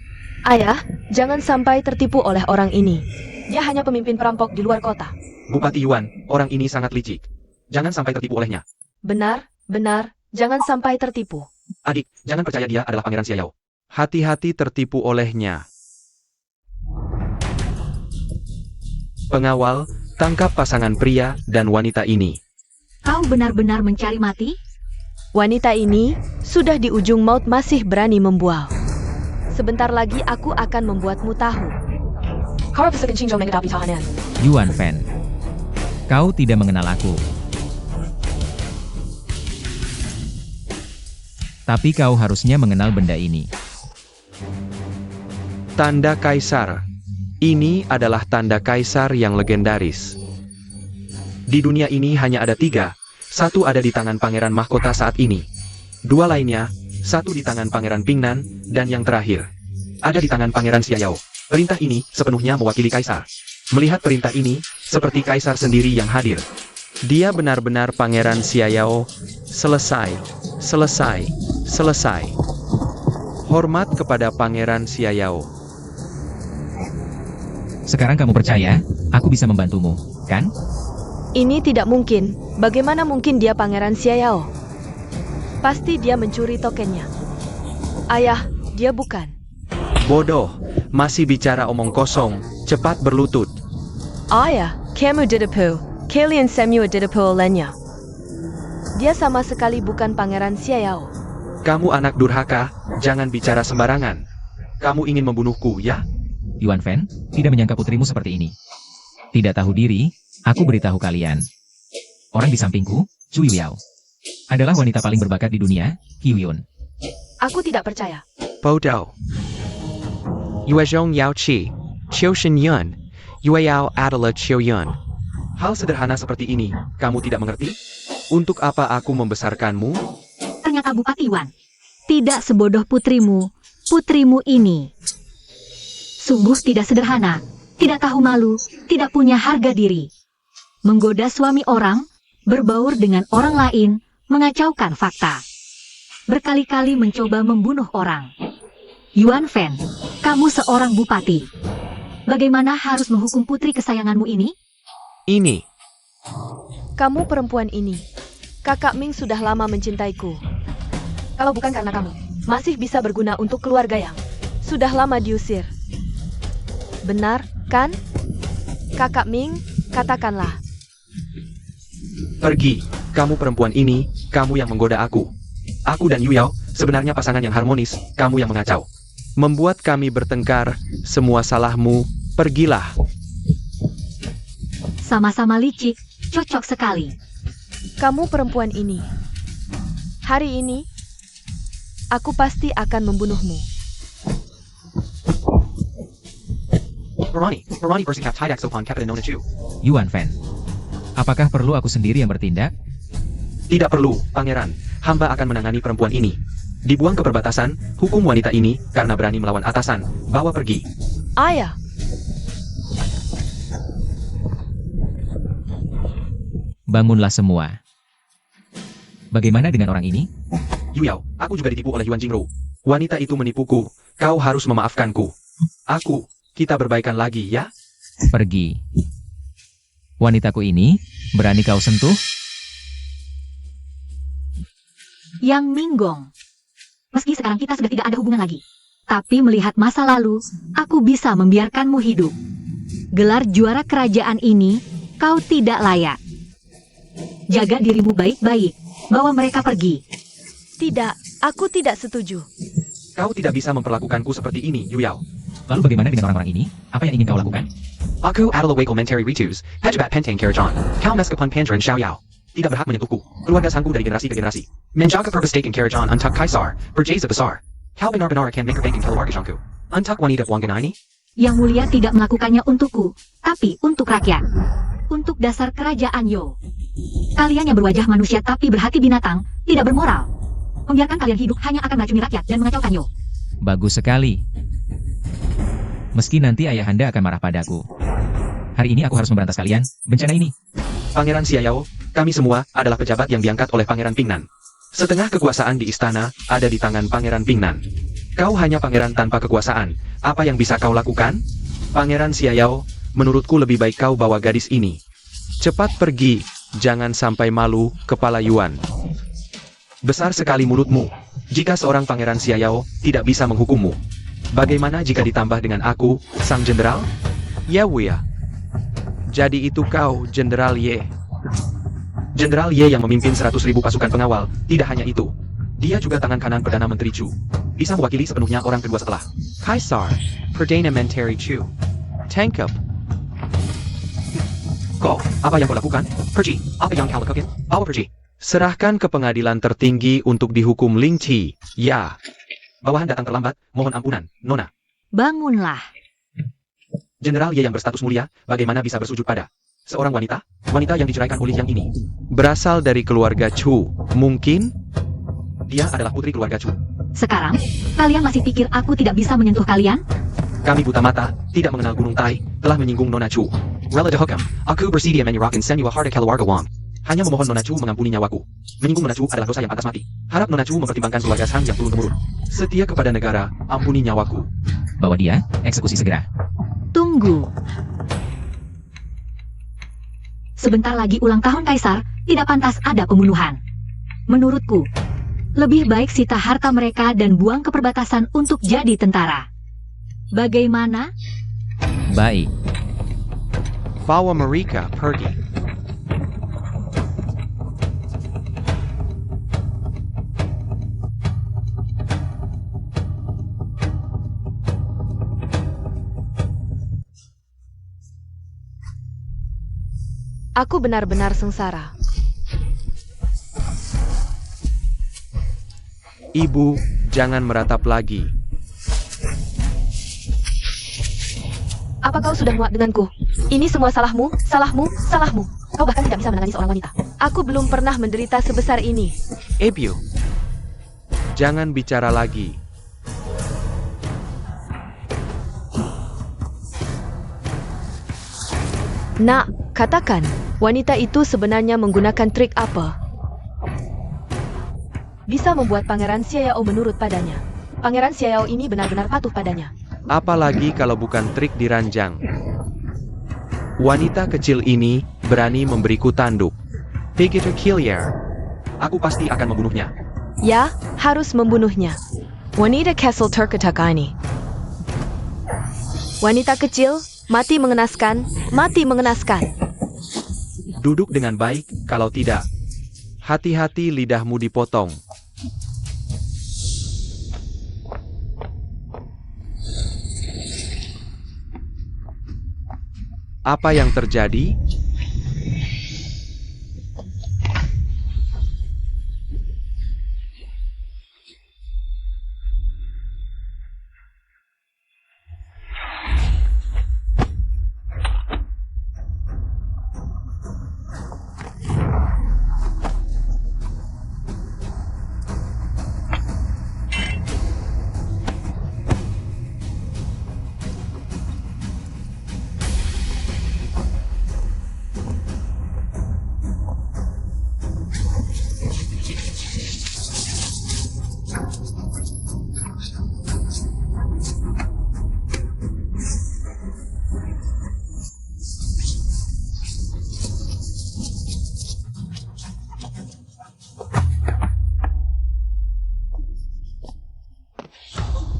Ayah, jangan sampai tertipu oleh orang ini. Dia hanya pemimpin perampok di luar kota. Bupati Yuan, orang ini sangat licik. Jangan sampai tertipu olehnya. Benar, jangan sampai tertipu. Adik, jangan percaya dia adalah Pangeran Xiao. Hati-hati tertipu olehnya. Pengawal, tangkap pasangan pria dan wanita ini. Kau benar-benar mencari mati? Wanita ini sudah di ujung maut masih berani membual. Sebentar lagi aku akan membuatmu tahu. Yuan Fan, kau tidak mengenal aku. Tapi kau harusnya mengenal benda ini. Tanda Kaisar. Ini adalah tanda Kaisar yang legendaris. Di dunia ini hanya ada 3. Satu ada di tangan Pangeran Mahkota saat ini. 2 lainnya, satu di tangan Pangeran Pingnan, dan yang terakhir ada di tangan Pangeran Xiao. Perintah ini sepenuhnya mewakili Kaisar. Melihat perintah ini, seperti Kaisar sendiri yang hadir. Dia benar-benar Pangeran Xiao. Selesai. Selesai. Selesai. Hormat kepada Pangeran Xiao. Sekarang kamu percaya, aku bisa membantumu, kan? Ini tidak mungkin. Bagaimana mungkin dia Pangeran Xiao? Pasti dia mencuri tokennya. Ayah, dia bukan. Bodoh. Masih bicara omong kosong. Cepat berlutut. Ayah, kamu ditipu. Kalian semua ditipu olehnya. Dia sama sekali bukan Pangeran Xiao. Kamu anak durhaka, jangan bicara sembarangan. Kamu ingin membunuhku, ya? Yuan Fan, tidak menyangka putrimu seperti ini. Tidak tahu diri, aku beritahu kalian. Orang di sampingku, Xu Yuyao, adalah wanita paling berbakat di dunia, Kyuyun. Aku tidak percaya. Bodoh. Yuezhong Yao Qi. Qiu Shen Yun. Yueyao adalah Qiu Yun. Hal sederhana seperti ini, kamu tidak mengerti? Untuk apa aku membesarkanmu? Ternyata Bupati Yuan. Tidak sebodoh putrimu. Putrimu ini. Sungguh tidak sederhana. Tidak tahu malu. Tidak punya harga diri. Menggoda suami orang. Berbaur dengan orang lain. Mengacaukan fakta. Berkali-kali mencoba membunuh orang. Yuan Fan, kamu seorang bupati. Bagaimana harus menghukum putri kesayanganmu ini? Ini. Kamu perempuan ini. Kakak Ming sudah lama mencintaiku. Kalau bukan karena kamu, masih bisa berguna untuk keluarga yang sudah lama diusir. Benar, kan? Kakak Ming, katakanlah. Pergi, kamu perempuan ini, kamu yang menggoda aku. Aku dan Yuyao, sebenarnya pasangan yang harmonis, kamu yang mengacau. Membuat kami bertengkar, semua salahmu, pergilah. Sama-sama licik, cocok sekali. Kamu perempuan ini. Hari ini, aku pasti akan membunuhmu. Barani bersikap tidak sopan kepada Nona Chu. Yuan Fan. Apakah perlu aku sendiri yang bertindak? Tidak perlu, Pangeran. Hamba akan menangani perempuan ini. Dibuang ke perbatasan, hukum wanita ini karena berani melawan atasan. Bawa pergi. Ayah, Bangunlah semua. Bagaimana dengan orang ini? Yuyao, aku juga ditipu oleh Yuan Jingru. Wanita itu menipuku. Kau harus memaafkanku. Kita berbaikan lagi, ya? Pergi. Wanitaku ini, berani kau sentuh? Yang Minggong. Meski sekarang kita sudah tidak ada hubungan lagi. Tapi melihat masa lalu, aku bisa membiarkanmu hidup. Gelar juara kerajaan ini, kau tidak layak. Jaga dirimu baik-baik. Bawa mereka pergi. tidak. Aku tidak setuju. Kau tidak bisa memperlakukanku seperti ini, Yuyao. Lalu bagaimana dengan orang-orang ini? Apa yang ingin kau lakukan? Aku adalah Wei Komentari Ritus, Pejabat Penteng Karajan. Kau meskipun Pangeran Xiaoyao. Tidak berhak menyentuhku. Keluarga sangku dari generasi ke generasi. Menjaga perbestakan Karajan untuk Kaisar, berjaya besar. Kau benar-benar akan memperbaiki keluarga sangku. Untuk wanita Buangana ini? Yang mulia tidak melakukannya untukku, tapi untuk rakyat. Untuk dasar kerajaan Yo. Kalian yang berwajah manusia tapi berhati binatang, tidak bermoral. Membiarkan kalian hidup hanya akan meracuni rakyat dan mengacaukan Yo. Bagus sekali. Meski nanti ayahanda akan marah padaku. Hari ini aku harus memberantas kalian, bencana ini. Pangeran Xiaoyao, kami semua adalah pejabat yang diangkat oleh Pangeran Pingnan. Setengah kekuasaan di istana ada di tangan Pangeran Pingnan. Kau hanya pangeran tanpa kekuasaan. Apa yang bisa kau lakukan? Pangeran Xiaoyao, menurutku lebih baik kau bawa gadis ini. Cepat pergi, jangan sampai malu, Kepala Yuan. Besar sekali mulutmu. Jika seorang Pangeran Xiaoyao tidak bisa menghukummu, bagaimana jika ditambah dengan aku, Sang Jenderal? Ya Wuya. Jadi itu kau, Jenderal Ye. Jenderal Ye yang memimpin 100.000 pasukan pengawal, tidak hanya itu. Dia juga tangan kanan Perdana Menteri Chu. Bisa mewakili sepenuhnya orang kedua setelah Kaisar, Perdana Menteri Chu. Tangkap. kau. Apa yang kau lakukan? Pergi. Apa yang kau lakukan? Bawa pergi. Serahkan ke pengadilan tertinggi untuk dihukum Ling Qi. Ya. Bawahan datang terlambat, mohon ampunan, Nona. Bangunlah. Jenderal Ye yang berstatus mulia, bagaimana bisa bersujud pada seorang wanita? Wanita yang diceraikan oleh yang ini. Berasal dari keluarga Chu. Mungkin? Dia adalah putri keluarga Chu. Sekarang, kalian masih pikir aku tidak bisa menyentuh kalian? Kami buta mata, tidak mengenal Gunung Tai, telah menyinggung Nona Chu. Rela de Hukam, aku bersedia menyerahkan senyawa harta keluarga Wang. Hanya memohon Nona Chu mengampuni nyawaku. Menyinggung Nona Chu adalah dosa yang pantas mati. Harap Nona Chu mempertimbangkan keluarga Sang yang turun-temurun. Setia kepada negara, ampuni nyawaku. Bawa dia, eksekusi segera. Tunggu. Sebentar lagi ulang tahun Kaisar, tidak pantas ada pembunuhan. Menurutku, lebih baik sita harta mereka dan buang ke perbatasan untuk jadi tentara. Bagaimana? Baik. Bawa mereka pergi. Aku benar-benar sengsara. Ibu, jangan meratap lagi. Apa kau sudah muak denganku? Ini semua salahmu, salahmu, salahmu. Kau bahkan tidak bisa menangani seorang wanita. Aku belum pernah menderita sebesar ini. Ibu, jangan bicara lagi. Nak, katakan, wanita itu sebenarnya menggunakan trik apa? Bisa membuat Pangeran Xiaoyao menurut padanya. Pangeran Xiaoyao ini benar-benar patuh padanya. Apalagi kalau bukan trik diranjang. Wanita kecil ini berani memberiku tanduk. Begitu killer. Aku pasti akan membunuhnya. Ya, harus membunuhnya. Wanita Castle terketak ini. Wanita kecil, mati mengenaskan, mati mengenaskan. Duduk dengan baik, kalau tidak, hati-hati lidahmu dipotong. Apa yang terjadi?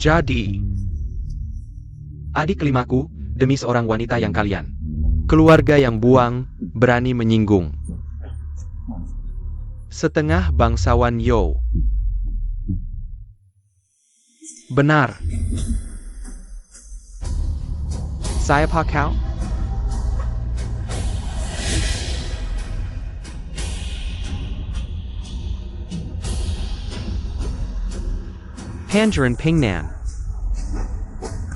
Jadi, adik kelimaku, demi seorang wanita yang kalian. Keluarga yang buang, berani menyinggung. Setengah bangsawan Yo. Benar. Saya Pakau? Hanjaran Pingnan.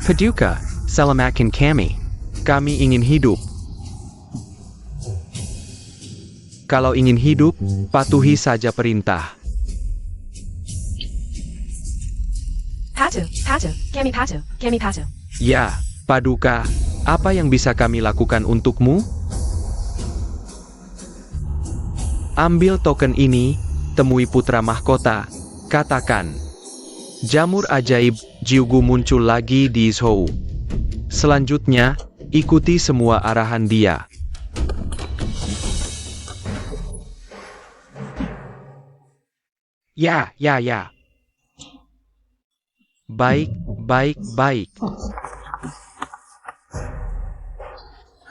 Paduka, selamatkan kami. Kami ingin hidup. Kalau ingin hidup, patuhi saja perintah. Patu, kami patu. Ya, Paduka, apa yang bisa kami lakukan untukmu? Ambil token ini, temui putra mahkota, katakan. Jamur ajaib Jiugu muncul lagi di Zhou. Selanjutnya, ikuti semua arahan dia. Ya. Baik.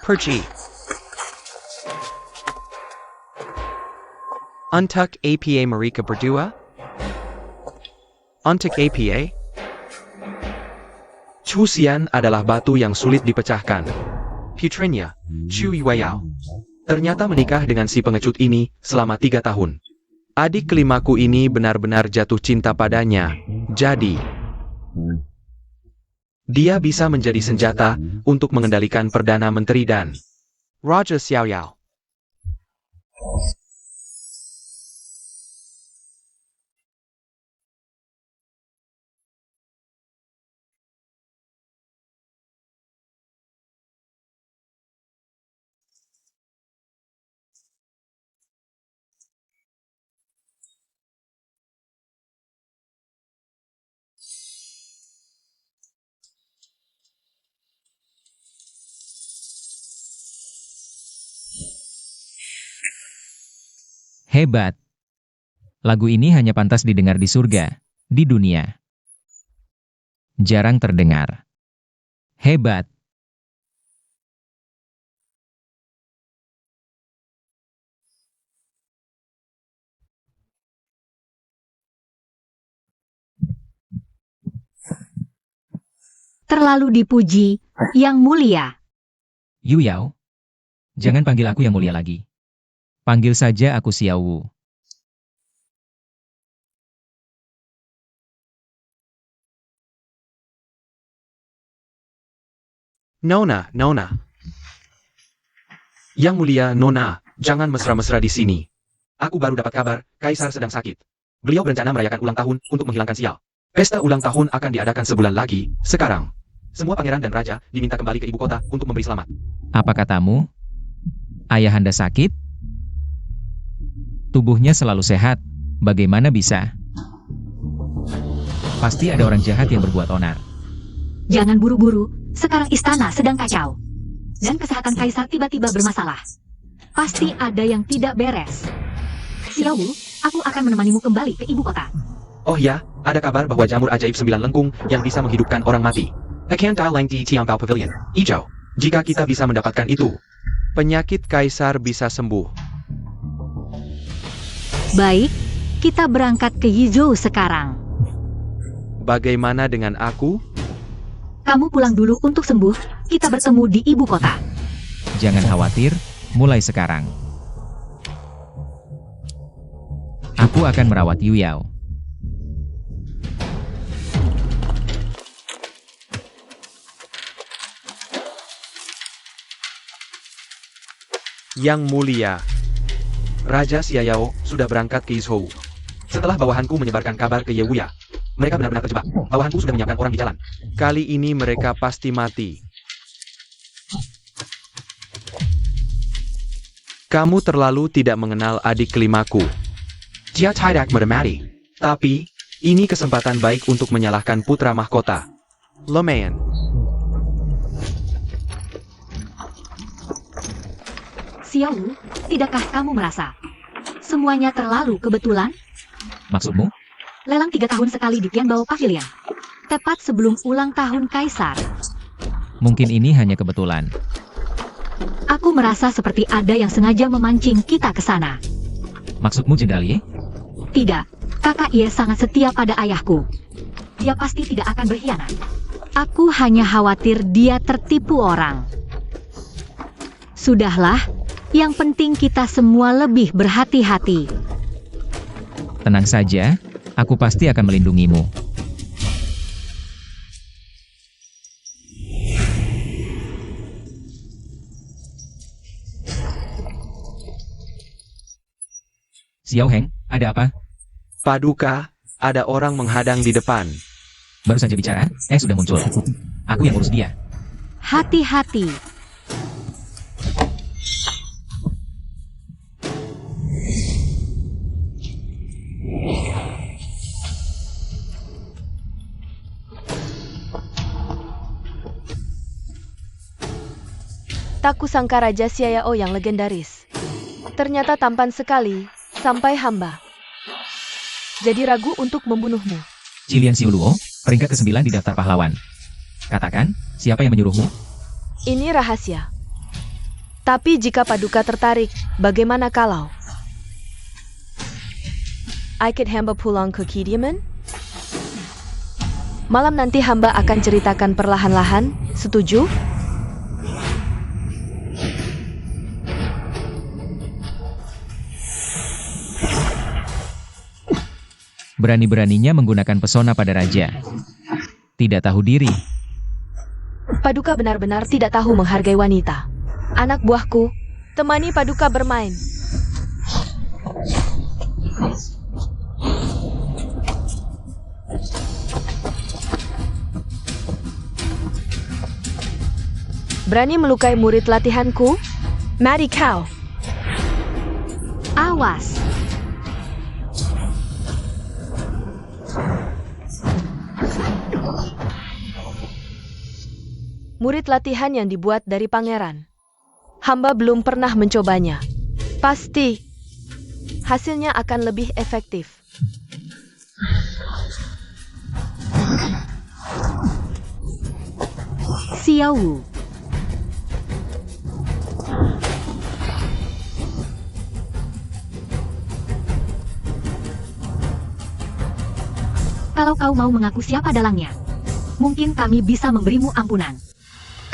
Pergi. Untuk APA mereka berdua? Untuk APA? Chuxian adalah batu yang sulit dipecahkan. Putrinya, Chu Yueyao, ternyata menikah dengan si pengecut ini selama 3 tahun. Adik kelimaku ini benar-benar jatuh cinta padanya, jadi dia bisa menjadi senjata untuk mengendalikan Perdana Menteri dan Raja Xiaoyao. Hebat. Lagu ini hanya pantas didengar di surga, di dunia. Jarang terdengar. Hebat. Terlalu dipuji, Yang Mulia. Yu Yao, jangan panggil aku yang mulia lagi. Panggil saja aku Xiao Wu. Nona. Yang mulia Nona, jangan mesra-mesra di sini. Aku baru dapat kabar, Kaisar sedang sakit. Beliau berencana merayakan ulang tahun untuk menghilangkan sial. Pesta ulang tahun akan diadakan sebulan lagi, sekarang. Semua pangeran dan raja diminta kembali ke ibu kota untuk memberi selamat. Apa katamu? Ayahanda sakit? Tubuhnya selalu sehat, bagaimana bisa? Pasti ada orang jahat yang berbuat onar. Jangan buru-buru, sekarang istana sedang kacau. Dan kesehatan Kaisar tiba-tiba bermasalah. Pasti ada yang tidak beres. Xiao Wu, aku akan menemanimu kembali ke ibu kota. Oh ya, ada kabar bahwa jamur ajaib 9 lengkung yang bisa menghidupkan orang mati. Akan Lang di Tianbao Pavilion, hijau. Jika kita bisa mendapatkan itu, Penyakit Kaisar bisa sembuh. Baik, kita berangkat ke Yizhou sekarang. Bagaimana dengan aku? Kamu pulang dulu untuk sembuh, kita bertemu di ibu kota. Jangan khawatir, mulai sekarang. Aku akan merawat Yu Yao. Yang mulia, Raja Xiaoyao sudah berangkat ke Yizhou. Setelah bawahanku menyebarkan kabar ke Ye Wuya, mereka benar-benar terjebak. Bawahanku sudah menyiapkan orang di jalan. Kali ini mereka pasti mati. Kamu terlalu tidak mengenal adik kelimaku. Dia tidak menemani. Tapi, ini kesempatan baik untuk menyalahkan putra mahkota. Lumayan. Xiao Wu, tidakkah kamu merasa semuanya terlalu kebetulan? Maksudmu? Lelang 3 tahun sekali di Tianbao Pavilion. Tepat sebelum ulang tahun Kaisar. Mungkin ini hanya kebetulan. Aku merasa seperti ada yang sengaja memancing kita ke sana. Maksudmu Jenderal Ye? Tidak, kakak Ye sangat setia pada ayahku. Dia pasti tidak akan berkhianat. Aku hanya khawatir dia tertipu orang. Sudahlah, yang penting kita semua lebih berhati-hati. Tenang saja, aku pasti akan melindungimu. Xiao Heng, ada apa? Paduka, ada orang menghadang di depan. Baru saja bicara, sudah muncul. Aku yang urus dia. Hati-hati. Tak kusangka Raja Xiaoyao yang legendaris. Ternyata tampan sekali, sampai hamba jadi ragu untuk membunuhmu. Jilian Xiuluo, peringkat ke-9 di daftar pahlawan. Katakan, siapa yang menyuruhmu? Ini rahasia. Tapi jika Paduka tertarik, bagaimana kalau ikut hamba pulang ke kediaman? Malam nanti hamba akan ceritakan perlahan-lahan, setuju? Berani-beraninya menggunakan pesona pada raja. Tidak tahu diri. Paduka benar-benar tidak tahu menghargai wanita. Anak buahku, temani Paduka bermain. Berani melukai murid latihanku? Mari kau. Awas. Murid latihan yang dibuat dari pangeran. Hamba belum pernah mencobanya. Pasti hasilnya akan lebih efektif. Xiao Wu. Kalau kau mau mengaku siapa dalangnya, mungkin kami bisa memberimu ampunan.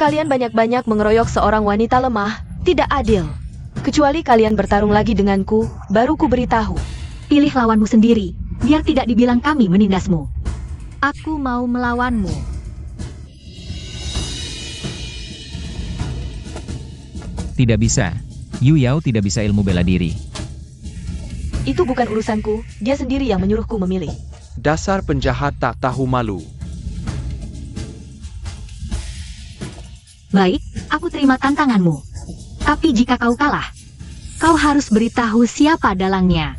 Kalian banyak-banyak mengeroyok seorang wanita lemah, tidak adil. Kecuali kalian bertarung lagi denganku, baru ku beritahu. Pilih lawanmu sendiri, biar tidak dibilang kami menindasmu. Aku mau melawanmu. Tidak bisa. Yu Yao tidak bisa ilmu bela diri. Itu bukan urusanku, dia sendiri yang menyuruhku memilih. Dasar penjahat tak tahu malu. Baik, aku terima tantanganmu. Tapi jika kau kalah, kau harus beritahu siapa dalangnya.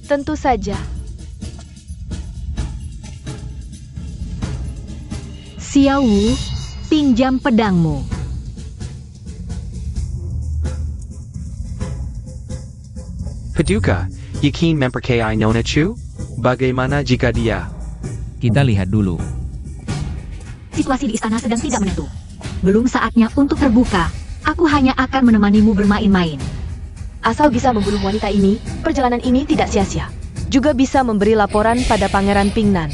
Tentu saja. Xiao Wu, pinjam pedangmu. Paduka, yakin mempercayai Nona Chu? Bagaimana jika dia? Kita lihat dulu. Situasi di istana sedang tidak menentu. Belum saatnya untuk terbuka. Aku hanya akan menemanimu bermain-main. Asal bisa membunuh wanita ini, perjalanan ini tidak sia-sia. Juga bisa memberi laporan pada Pangeran Pingnan.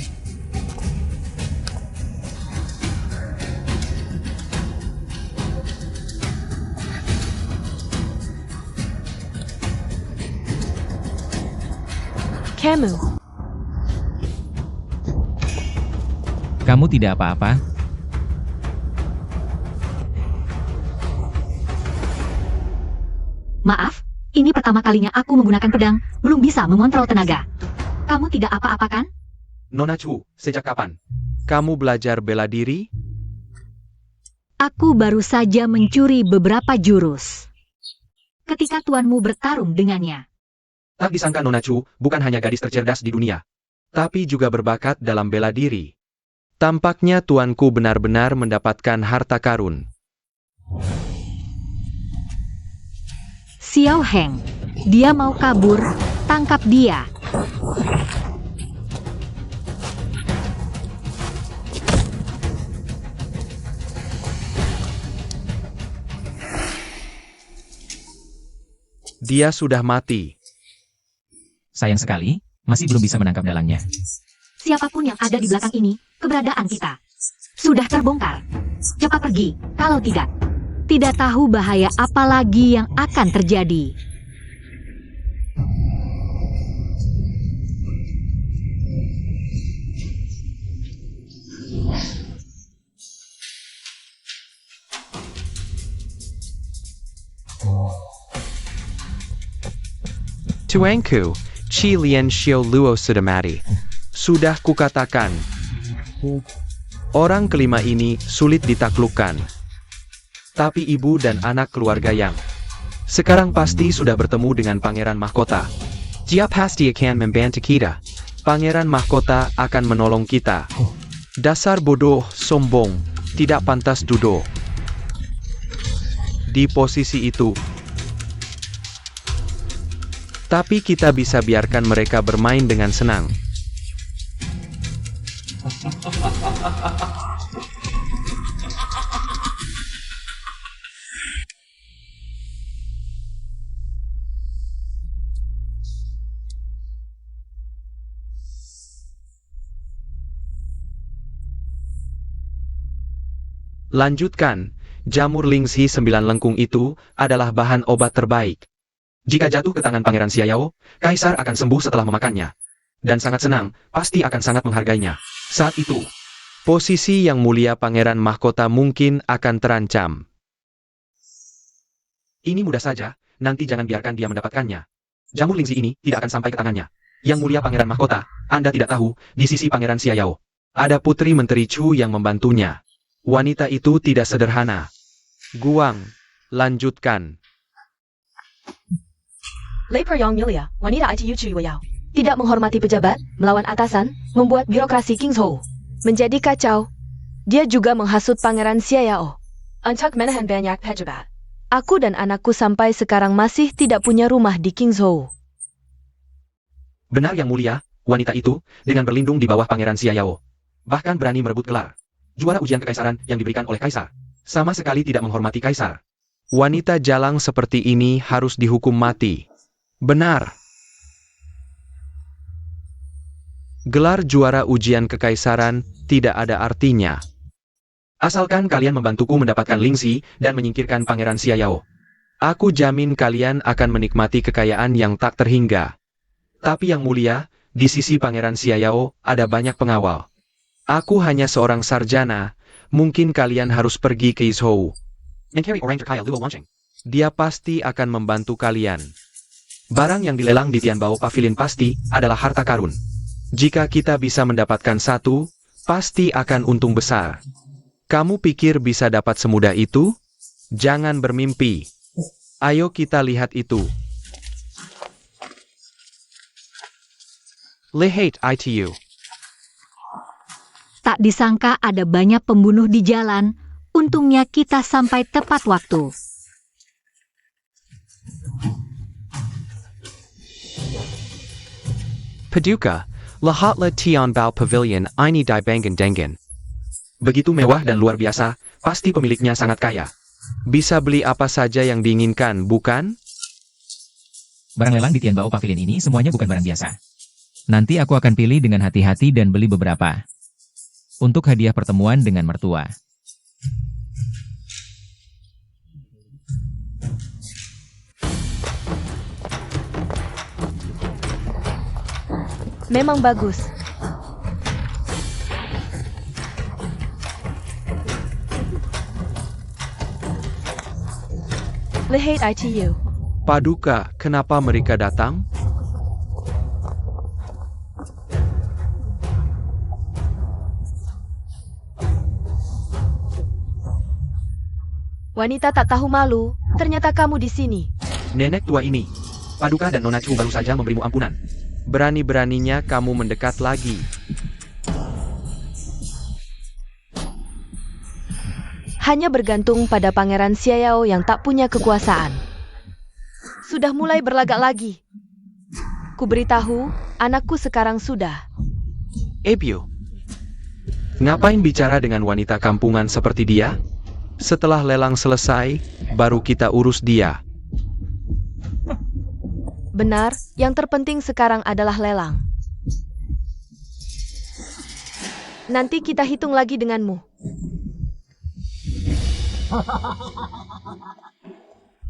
Hemu. Kamu tidak apa-apa? Maaf, ini pertama kalinya aku menggunakan pedang, belum bisa mengontrol tenaga. Kamu tidak apa-apa kan? Nona Chu, sejak kapan kamu belajar bela diri? Aku baru saja mencuri beberapa jurus. Ketika tuanmu bertarung dengannya. Tak disangka Nona Chu bukan hanya gadis tercerdas di dunia, tapi juga berbakat dalam bela diri. Tampaknya tuanku benar-benar mendapatkan harta karun. Xiao Heng, dia mau kabur, tangkap dia. Dia sudah mati. Sayang sekali, masih belum bisa menangkap dalangnya. Siapapun yang ada di belakang ini, keberadaan kita sudah terbongkar. Cepat pergi, kalau tidak, tidak tahu bahaya apa lagi yang akan terjadi. Tuanku, Chi Lian Xiao Luo sudah mati. Sudah kukatakan. Orang kelima ini sulit ditaklukkan. Tapi ibu dan anak keluarga yang sekarang pasti sudah bertemu dengan Pangeran Mahkota. Dia pasti akan membantu kita. Pangeran Mahkota akan menolong kita. Dasar bodoh, sombong, tidak pantas duduk di posisi itu. Tapi kita bisa biarkan mereka bermain dengan senang. Lanjutkan, jamur Lingxi 9 lengkung itu adalah bahan obat terbaik. Jika jatuh ke tangan Pangeran Xiao, Kaisar akan sembuh setelah memakannya. Dan sangat senang, pasti akan sangat menghargainya. Saat itu, posisi yang mulia Pangeran Mahkota mungkin akan terancam. Ini mudah saja, nanti jangan biarkan dia mendapatkannya. Jamur Lingxi ini tidak akan sampai ke tangannya. Yang mulia Pangeran Mahkota, Anda tidak tahu, di sisi Pangeran Xiao, ada Putri Menteri Chu yang membantunya. Wanita itu tidak sederhana. Guang, lanjutkan. Leiper Yang Mulia, wanita ITU Chu Yao. Tidak menghormati pejabat, melawan atasan, membuat birokrasi Kingzhou menjadi kacau. Dia juga menghasut Pangeran Xiao untuk menahan banyak pejabat. Aku dan anakku sampai sekarang masih tidak punya rumah di Kingzhou. Benar yang mulia, wanita itu, dengan berlindung di bawah Pangeran Xiao, bahkan berani merebut gelar juara ujian kekaisaran yang diberikan oleh Kaisar. Sama sekali tidak menghormati Kaisar. Wanita jalang seperti ini harus dihukum mati. Benar. Gelar juara ujian kekaisaran tidak ada artinya. Asalkan kalian membantuku mendapatkan Lingxi dan menyingkirkan Pangeran Xiao. Aku jamin kalian akan menikmati kekayaan yang tak terhingga. Tapi yang mulia, di sisi Pangeran Xiao ada banyak pengawal. Aku hanya seorang sarjana, mungkin kalian harus pergi ke Yizhou. Dia pasti akan membantu kalian. Barang yang dilelang di Tianbao Pavilion pasti adalah harta karun. Jika kita bisa mendapatkan satu, pasti akan untung besar. Kamu pikir bisa dapat semudah itu? Jangan bermimpi. Ayo kita lihat itu. Lihat ITU. Tak disangka ada banyak pembunuh di jalan, untungnya kita sampai tepat waktu. Paduka, lahatlah Tianbao Pavilion ini dibangun dengan begitu mewah dan luar biasa, pasti pemiliknya sangat kaya. Bisa beli apa saja yang diinginkan, bukan? Barang lelang di Tianbao Pavilion ini semuanya bukan barang biasa. Nanti aku akan pilih dengan hati-hati dan beli beberapa. Untuk hadiah pertemuan dengan mertua. Memang bagus. Lihat ITU. Paduka, kenapa mereka datang? Wanita tak tahu malu, ternyata kamu di sini. Nenek tua ini. Paduka dan Nona Chu baru saja memberimu ampunan. Berani-beraninya kamu mendekat lagi. Hanya bergantung pada Pangeran Xiao yang tak punya kekuasaan. Sudah mulai berlagak lagi. Ku beritahu, anakku sekarang sudah. Ebio. Ngapain bicara dengan wanita kampungan seperti dia? Setelah lelang selesai, baru kita urus dia. Benar, yang terpenting sekarang adalah lelang. Nanti kita hitung lagi denganmu.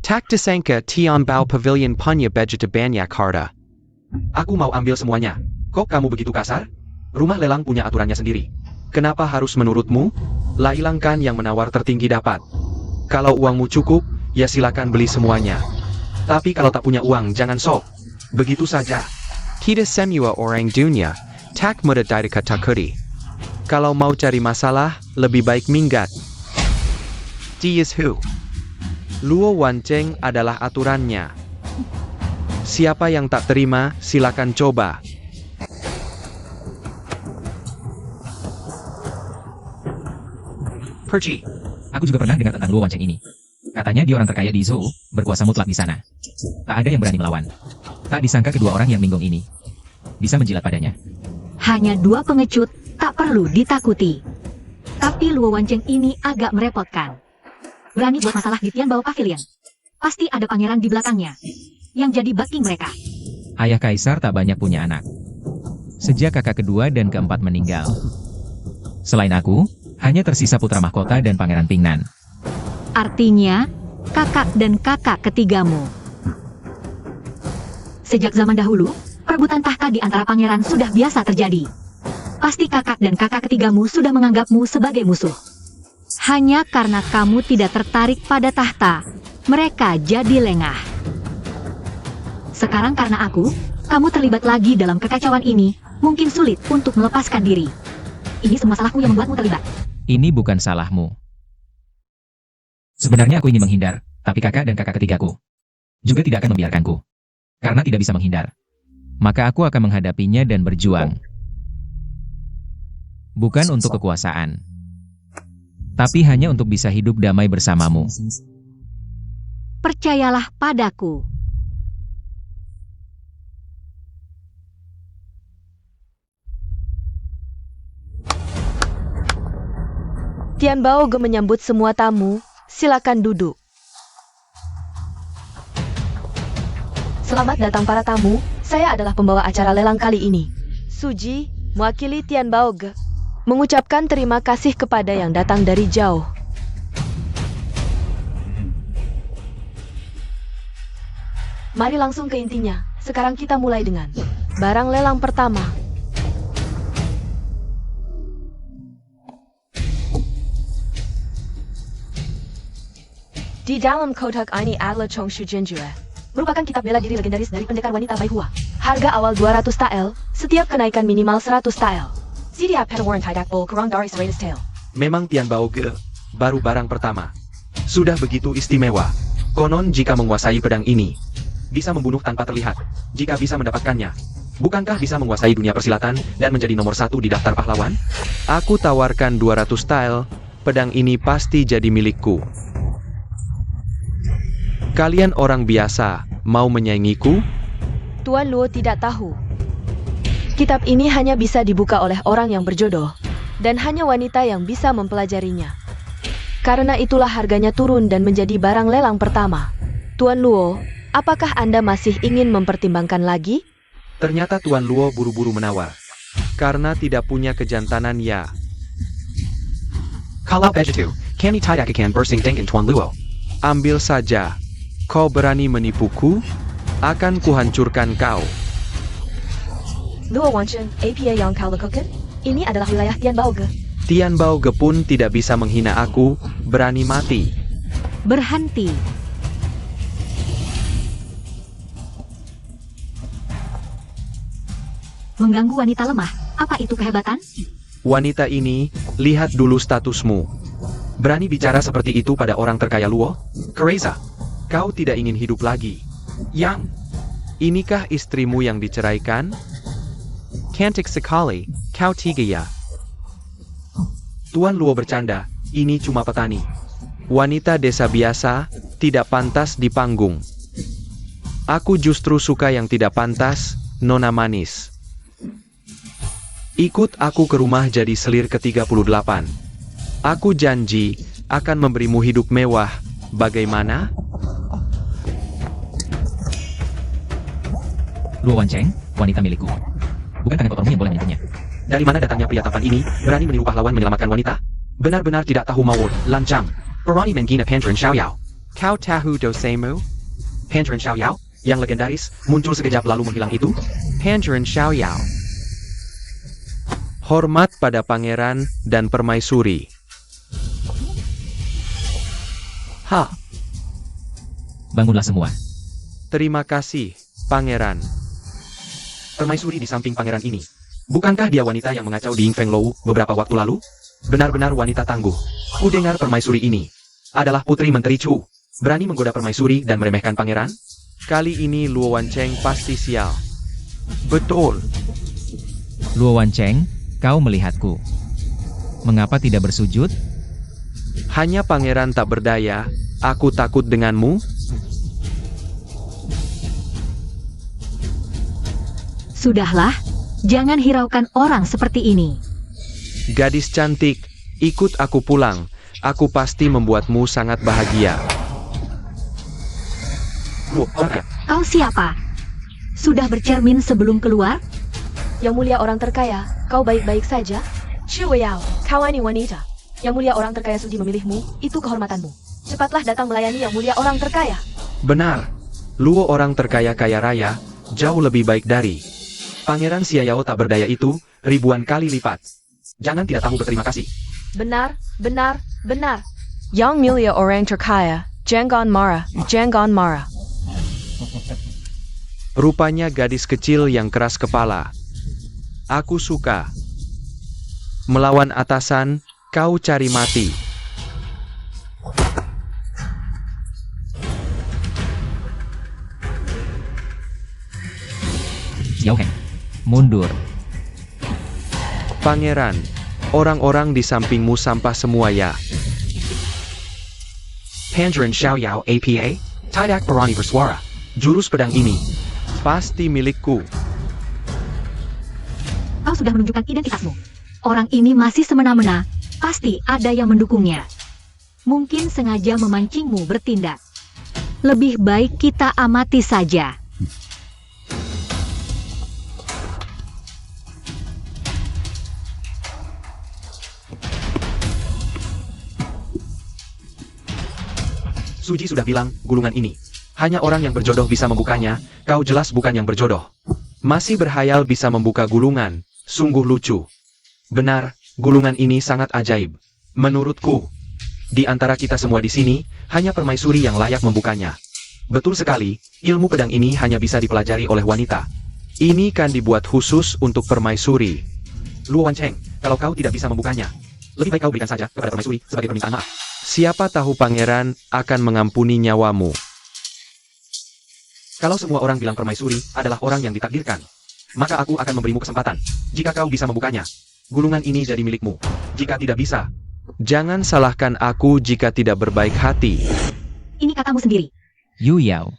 Tak disangka Tian Bao Pavilion punya budget banyak harta. Aku mau ambil semuanya. Kok kamu begitu kasar? Rumah lelang punya aturannya sendiri. Kenapa harus menurutmu? Lailangkan yang menawar tertinggi dapat. Kalau uangmu cukup, ya silakan beli semuanya. Tapi kalau tak punya uang, jangan sok. Begitu saja. Kita semua orang dunia, tak mudah dari kata-kata. Kalau mau cari masalah, lebih baik minggat. Dias who? Luo Wanceng adalah aturannya. Siapa yang tak terima, silakan coba. Perci. Aku juga pernah dengar tentang Luo Wanceng ini. Katanya dia orang terkaya di Zhou, berkuasa mutlak di sana. Tak ada yang berani melawan. Tak disangka kedua orang yang linggong ini bisa menjilat padanya. Hanya 2 pengecut, tak perlu ditakuti. Tapi Luo Wanceng ini agak merepotkan. Berani buat masalah di Tian Bao Pavilion. Pasti ada pangeran di belakangnya yang jadi backing mereka. Ayah kaisar tak banyak punya anak. Sejak kakak kedua dan keempat meninggal. Selain aku, hanya tersisa putra mahkota dan pangeran Pingnan. Artinya, kakak dan kakak ketigamu. Sejak zaman dahulu, perebutan tahta di antara pangeran sudah biasa terjadi. Pasti kakak dan kakak ketigamu sudah menganggapmu sebagai musuh. Hanya karena kamu tidak tertarik pada tahta, mereka jadi lengah. Sekarang karena aku, kamu terlibat lagi dalam kekacauan ini, mungkin sulit untuk melepaskan diri. Ini semua salahku yang membuatmu terlibat. Ini bukan salahmu. Sebenarnya aku ingin menghindar, tapi kakak dan kakak ketigaku juga tidak akan membiarkanku. Karena tidak bisa menghindar, maka aku akan menghadapinya dan berjuang. Bukan untuk kekuasaan, tapi hanya untuk bisa hidup damai bersamamu. Percayalah padaku. Tian Bao Ge menyambut semua tamu, silakan duduk. Selamat datang para tamu, saya adalah pembawa acara lelang kali ini. Suji, mewakili Tian Bao Ge, mengucapkan terima kasih kepada yang datang dari jauh. Mari langsung ke intinya. Sekarang kita mulai dengan barang lelang pertama. Di dalam kotak ini adalah Chongshu Jinjue, merupakan kitab bela diri legendaris dari pendekar wanita Baihua. Harga awal 200 tael, setiap kenaikan minimal 100 tael. Siap warrant tidak bol kurang dari 100 tael. Memang Tian Bao Ge, baru barang pertama. Sudah begitu istimewa. Konon jika menguasai pedang ini, bisa membunuh tanpa terlihat. Jika bisa mendapatkannya, bukankah bisa menguasai dunia persilatan dan menjadi nomor 1 di daftar pahlawan? Aku tawarkan 200 tael, pedang ini pasti jadi milikku. Kalian orang biasa, mau menyaingiku? Tuan Luo tidak tahu. Kitab ini hanya bisa dibuka oleh orang yang berjodoh, dan hanya wanita yang bisa mempelajarinya. Karena itulah harganya turun dan menjadi barang lelang pertama. Tuan Luo, apakah Anda masih ingin mempertimbangkan lagi? Ternyata Tuan Luo buru-buru menawar. Karena tidak punya kejantanan ya. Kalau begitu, kami tidak akan bersaing dengan Tuan Luo. Ambil saja. Kau berani menipuku? Akan kuhancurkan kau. Luo Wanchen, APA yang kau lakukan? Ini adalah wilayah Tian Bao Ge. Tian Bao Ge pun tidak bisa menghina aku, berani mati. Berhenti. Mengganggu wanita lemah, apa itu kehebatan? Wanita ini, lihat dulu statusmu. Berani bicara seperti itu pada orang terkaya Luo? Kereza, kau tidak ingin hidup lagi. Yang, inikah istrimu yang diceraikan? Cantik sekali, kau tiga ya. Tuan Luo bercanda, ini cuma petani. Wanita desa biasa, tidak pantas di panggung. Aku justru suka yang tidak pantas, nona manis. Ikut aku ke rumah jadi selir ke-38. Aku janji, akan memberimu hidup mewah. Bagaimana? Luo Wancheng, wanita milikku. Bukan tangan kotormu yang boleh menyentuhnya. Dari mana datangnya pria tampan ini, berani meniru pahlawan menyelamatkan wanita? Benar-benar tidak tahu maut, lancang. Perani menggina Pantren Xiaoyao. Kau tahu dosemu? Pantren Xiaoyao, yang legendaris, muncul sekejap lalu menghilang itu? Pantren Xiaoyao. Hormat pada pangeran dan permaisuri. Ha, Bangunlah semua. terima kasih, pangeran. Permaisuri di samping pangeran ini. Bukankah dia wanita yang mengacau di Yingfeng Lou beberapa waktu lalu? Benar-benar wanita tangguh. Ku dengar permaisuri ini adalah putri Menteri Chu. Berani menggoda permaisuri dan meremehkan pangeran? Kali ini Luo Wancheng pasti sial. Betul. Luo Wancheng, kau melihatku. Mengapa tidak bersujud? Hanya pangeran tak berdaya. Aku takut denganmu. Sudahlah, jangan hiraukan orang seperti ini. Gadis cantik, ikut aku pulang. Aku pasti membuatmu sangat bahagia. Luo, Kau siapa? Sudah bercermin sebelum keluar? Yang mulia orang terkaya, kau baik-baik saja? Shi Weiyao, kawani wanita. Yang mulia orang terkaya sudi memilihmu, itu kehormatanmu. Cepatlah datang melayani yang mulia orang terkaya. Benar. Luo orang terkaya kaya raya, jauh lebih baik dari Pangeran Xiaoyao tak berdaya itu, ribuan kali lipat. Jangan tidak tahu berterima kasih. Benar, benar, benar. Yang mulia orang terkaya, jangan marah, jangan marah. Rupanya gadis kecil yang keras kepala. Aku suka. Melawan atasan, kau cari mati. Xiao Heng, mundur. Pangeran, orang-orang di sampingmu sampah semua ya. Pandren Xiaoyao APA, Tidak berani bersuara. Jurus pedang ini pasti milikku. Kau sudah menunjukkan identitasmu. Orang ini masih semena-mena. Pasti ada yang mendukungnya. Mungkin sengaja memancingmu bertindak. Lebih baik kita amati saja. Suji sudah bilang, gulungan ini. Hanya orang yang berjodoh bisa membukanya, kau jelas bukan yang berjodoh. Masih berhayal bisa membuka gulungan, sungguh lucu. Benar, gulungan ini sangat ajaib. Menurutku, di antara kita semua di sini, hanya permaisuri yang layak membukanya. Betul sekali, ilmu pedang ini hanya bisa dipelajari oleh wanita. Ini kan dibuat khusus untuk permaisuri. Luo Wancheng, kalau kau tidak bisa membukanya, lebih baik kau berikan saja kepada permaisuri sebagai permintaan maaf. Siapa tahu pangeran akan mengampuni nyawamu. Kalau semua orang bilang permaisuri adalah orang yang ditakdirkan, maka aku akan memberimu kesempatan. Jika kau bisa membukanya, gulungan ini jadi milikmu. Jika tidak bisa, jangan salahkan aku jika tidak berbaik hati. Ini katamu sendiri. Yu Yao,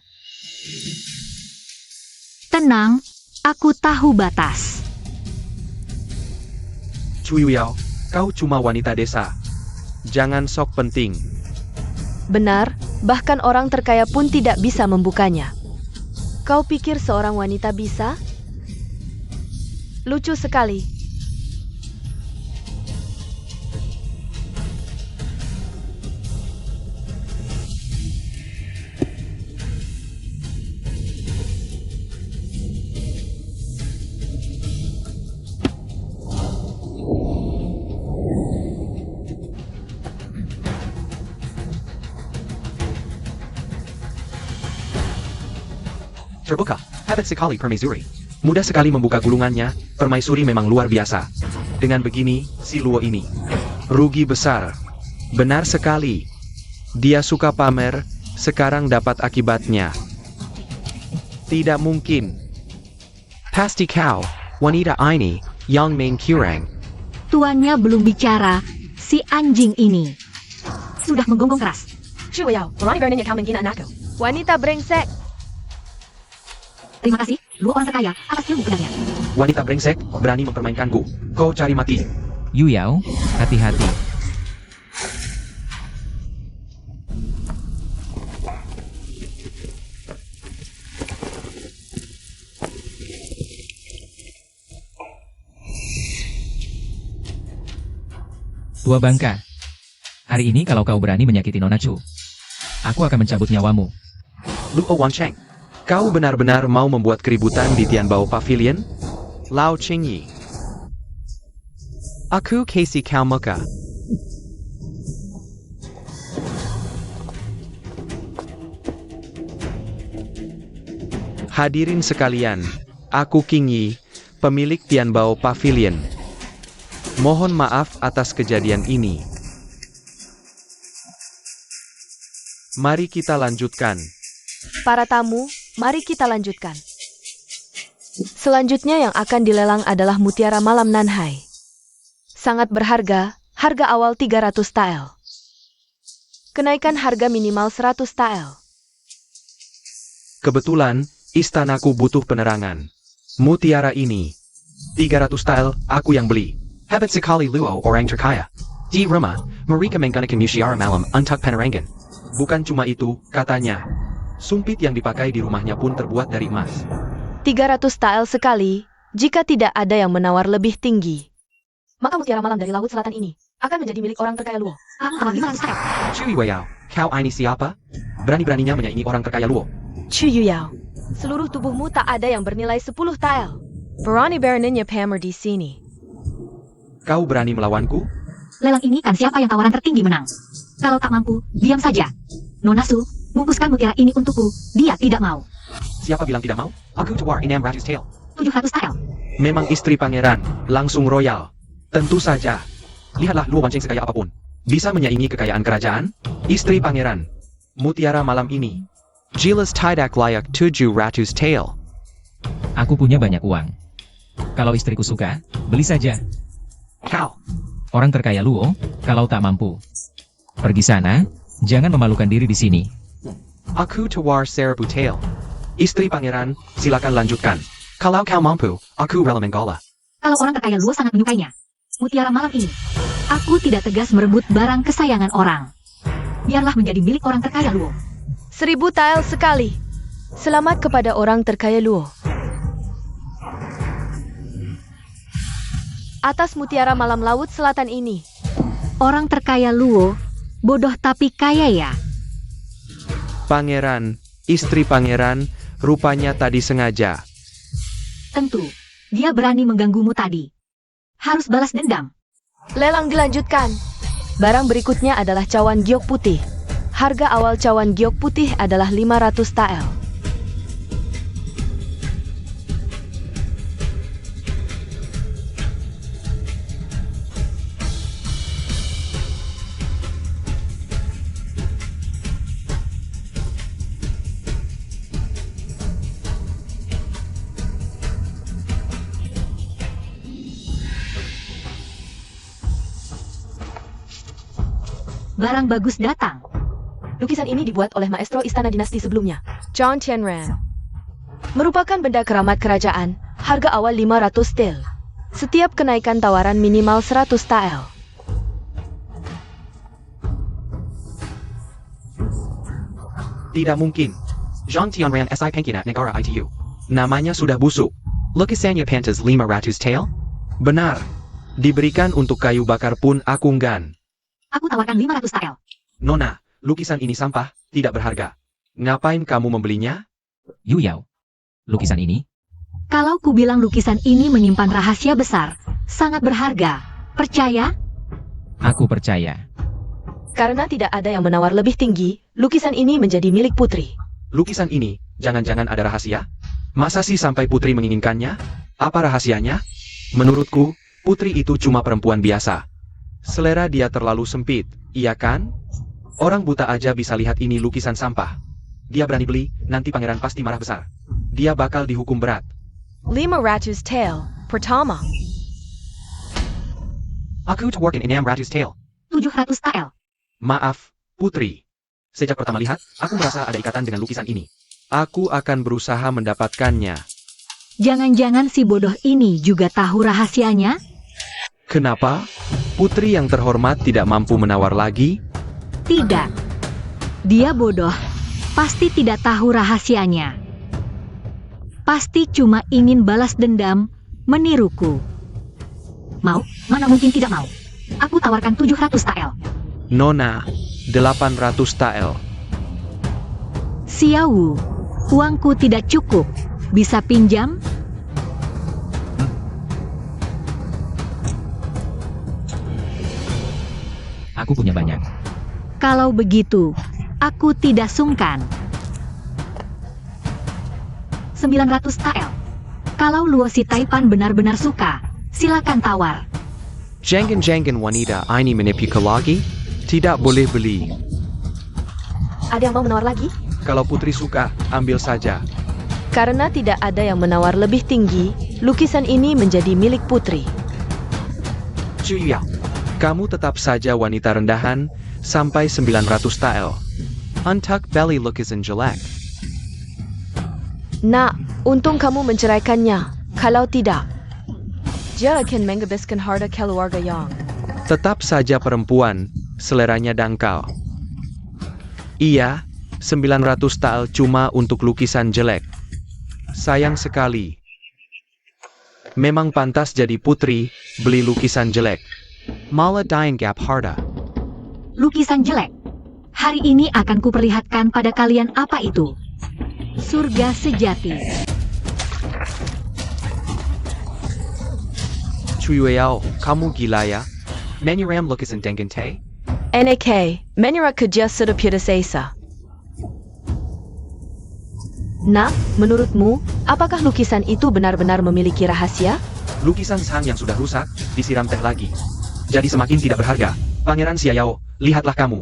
Tenang, aku tahu batas. Chu Yuyao, kau cuma wanita desa. Jangan sok penting. Benar, bahkan orang terkaya pun tidak bisa membukanya. Kau pikir seorang wanita bisa? Lucu sekali. Terbuka. Hebat sekali permaisuri. Mudah sekali membuka gulungannya, permaisuri memang luar biasa. Dengan begini, si Luo ini rugi besar. Benar sekali. Dia suka pamer, sekarang dapat akibatnya. Tidak mungkin. Pasti kau, wanita ini, yang main curang. Tuannya belum bicara, si anjing ini sudah menggonggong keras. Chu Yao, Ronnie Vernon yang kau menghina anakku. Wanita brengsek. Terima kasih, Luo orang terkaya, atas ilmu pedangnya. Wanita brengsek, berani mempermainkanku. Kau cari mati. Yu Yao, hati-hati. Tua bangka. Hari ini kalau kau berani menyakiti Nona Chu, aku akan mencabut nyawamu. Luo Wancheng, kau benar-benar mau membuat keributan di Tianbao Pavilion? Lao Qingyi. Aku Casey kau muka. Hadirin sekalian, aku Qingyi, pemilik Tianbao Pavilion. Mohon maaf atas kejadian ini. Mari kita lanjutkan. Para tamu, mari kita lanjutkan. Selanjutnya yang akan dilelang adalah mutiara malam Nanhai. Sangat berharga, harga awal 300 tael. Kenaikan harga minimal 100 tael. Kebetulan, istanaku butuh penerangan. Mutiara ini, 300 tael, aku yang beli. Hebat sekali Luo orang terkaya. Di rumah, mereka menggunakan mutiara malam untuk penerangan. Bukan cuma itu, katanya. Sumpit yang dipakai di rumahnya pun terbuat dari emas. 300 tael sekali, jika tidak ada yang menawar lebih tinggi. Maka mutiara malam dari Laut Selatan ini akan menjadi milik orang terkaya Luo. Kamu 500 tael. Cui Weyao, kau ini siapa? Berani-beraninya menyaingi orang terkaya Luo. Chu Yao, seluruh tubuhmu tak ada yang bernilai 10 tael. Berani Baroninnya pamer di sini. Kau berani melawanku? Lelang ini kan siapa yang tawaran tertinggi menang. Kalau tak mampu, diam saja. Nona Su, bungkuskan mutiara ini untukku. Dia tidak mau. Siapa bilang tidak mau? Aku tawar Inam Ratus Tail. 700 tael. Memang istri pangeran, langsung royal. Tentu saja. Lihatlah Luo Wancheng sekaya apapun. Bisa menyaingi kekayaan kerajaan? Istri pangeran. Mutiara malam ini. Jelas tidak layak 700 tael. Aku punya banyak uang. Kalau istriku suka, beli saja. Kau. Orang terkaya Luo, kalau tak mampu, pergi sana, jangan memalukan diri di sini. Aku tawar 1000 tael. Istri pangeran, silakan lanjutkan. Kalau kau mampu, aku rela menggola. Kalau orang terkaya Luo sangat menyukainya. Mutiara malam ini. Aku tidak tegas merebut barang kesayangan orang. Biarlah menjadi milik orang terkaya Luo. 1000 tael sekali. Selamat kepada orang terkaya Luo. Atas mutiara malam Laut Selatan ini. Orang terkaya Luo, bodoh tapi kaya ya. Pangeran, istri pangeran, rupanya tadi sengaja. Tentu, dia berani mengganggumu tadi. Harus balas dendam. Lelang dilanjutkan. Barang berikutnya adalah cawan giok putih. Harga awal cawan giok putih adalah 500 tael. Barang bagus datang. Lukisan ini dibuat oleh maestro istana dinasti sebelumnya, Zhang Tianran. Merupakan benda keramat kerajaan, harga awal 500 tael. Setiap kenaikan tawaran minimal 100 tael. Tidak mungkin. Zhang Tianran SI Pengkina Negara ITU. Namanya sudah busuk. Lukisannya pantas 500 tael? Benar. Diberikan untuk kayu bakar pun aku enggan. Aku tawarkan 500 tael. Nona, lukisan ini sampah, tidak berharga. Ngapain kamu membelinya? Yu Yao, lukisan ini, Kalau ku bilang lukisan ini menyimpan rahasia besar, sangat berharga. Percaya? aku percaya. Karena tidak ada yang menawar lebih tinggi, lukisan ini menjadi milik putri. Lukisan ini, jangan-jangan ada rahasia? Masa sih sampai putri menginginkannya? Apa rahasianya? Menurutku, putri itu cuma perempuan biasa. Selera dia terlalu sempit, iya kan? Orang buta aja bisa lihat ini lukisan sampah. Dia berani beli, nanti pangeran pasti marah besar. Dia bakal dihukum berat. 500 tael, pertama. Aku work in Inam Ratu's Tale. 700 tael. Maaf, putri. Sejak pertama lihat, aku merasa ada ikatan dengan lukisan ini. Aku akan berusaha mendapatkannya. Jangan-jangan si bodoh ini juga tahu rahasianya? Kenapa? Putri yang terhormat tidak mampu menawar lagi? Tidak. Dia bodoh. Pasti tidak tahu rahasianya. Pasti cuma ingin balas dendam, meniruku. Mau? Mana mungkin tidak mau. Aku tawarkan 700 tael. Nona, 800 tael. Xiaowu, uangku tidak cukup. Bisa pinjam? Aku punya banyak. Kalau begitu, aku tidak sungkan. 900 tael. Kalau Luo si Taipan benar-benar suka, silakan tawar. Jangan-jangan wanita ini menipu lagi? Tidak boleh beli. Ada yang mau menawar lagi? Kalau putri suka, ambil saja. Karena tidak ada yang menawar lebih tinggi, lukisan ini menjadi milik putri. Chuyao, kamu tetap saja wanita rendahan, sampai 900 tael. Untuck belly lukisan jelek. Nak, untung kamu menceraikannya. Kalau tidak, dia akan menghabiskan harta keluarga yang. Tetap saja perempuan, seleranya dangkal. Iya, 900 tael cuma untuk lukisan jelek. Sayang sekali. Memang pantas jadi putri, beli lukisan jelek. Malah dying gap harta. Lukisan jelek. Hari ini akan kuperlihatkan pada kalian apa itu. Surga sejati. Chuyao, kamu gila ya? Menyuram lukisan dengan teh? NAK, menyerah kerja sudah putus asa. Nak, menurutmu, apakah lukisan itu benar-benar memiliki rahasia? Lukisan sang yang sudah rusak, disiram teh lagi. Jadi semakin tidak berharga. Pangeran Xiao, lihatlah kamu.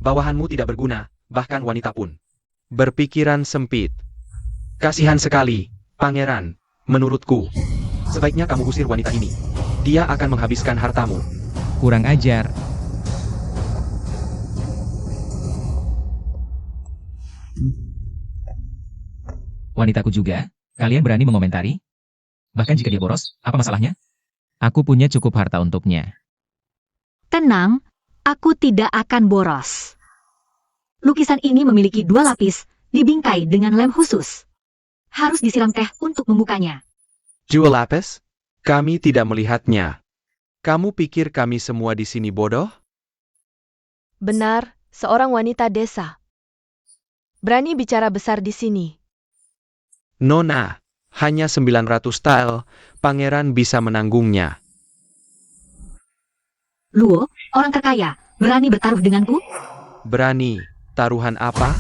Bawahanmu tidak berguna, bahkan wanita pun. Berpikiran sempit. Kasihan sekali, pangeran. Menurutku, sebaiknya kamu usir wanita ini. Dia akan menghabiskan hartamu. Kurang ajar. Wanitaku juga, kalian berani mengomentari? Bahkan jika dia boros, apa masalahnya? Aku punya cukup harta untuknya. Tenang, aku tidak akan boros. Lukisan ini memiliki 2 lapis, dibingkai dengan lem khusus. Harus disiram teh untuk membukanya. Jual lapis? Kami tidak melihatnya. Kamu pikir kami semua di sini bodoh? Benar, seorang wanita desa. Berani bicara besar di sini. Nona, hanya 900 tael, pangeran bisa menanggungnya. Luo, orang terkaya, berani bertaruh denganku? Berani, taruhan apa?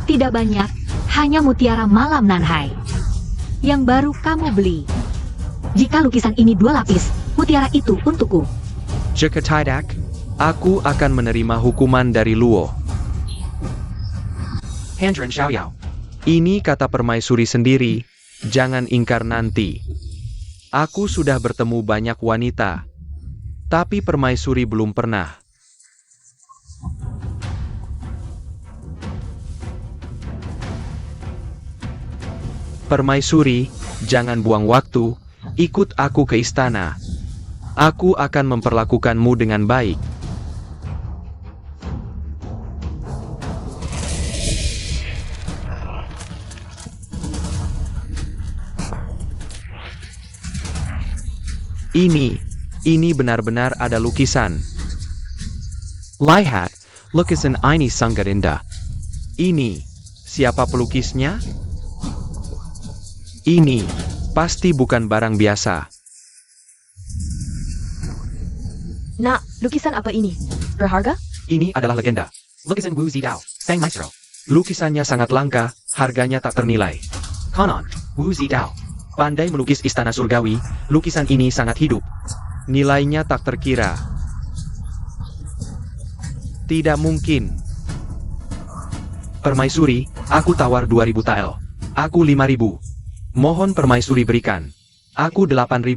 Tidak banyak, hanya mutiara malam Nanhai. Yang baru kamu beli. Jika lukisan ini 2 lapis, mutiara itu untukku. Jika tidak, aku akan menerima hukuman dari Luo. Handren Xiaoyao. Ini kata permaisuri sendiri, jangan ingkar nanti. Aku sudah bertemu banyak wanita, tapi permaisuri belum pernah. Permaisuri, jangan buang waktu, ikut aku ke istana. Aku akan memperlakukanmu dengan baik. Ini benar-benar ada lukisan. Lihat, lukisan ini sangat indah. Ini, siapa pelukisnya? Ini, pasti bukan barang biasa. Nak, lukisan apa ini? Berharga? Ini adalah legenda. Lukisan Wu Zidao, Sang Maestro. Lukisannya sangat langka, harganya tak ternilai. Konon, Wu Zidao. Pandai melukis istana surgawi, lukisan ini sangat hidup. Nilainya tak terkira. Tidak mungkin. Permaisuri, aku tawar 2000 tael. Aku 5000. Mohon permaisuri berikan. Aku 8000.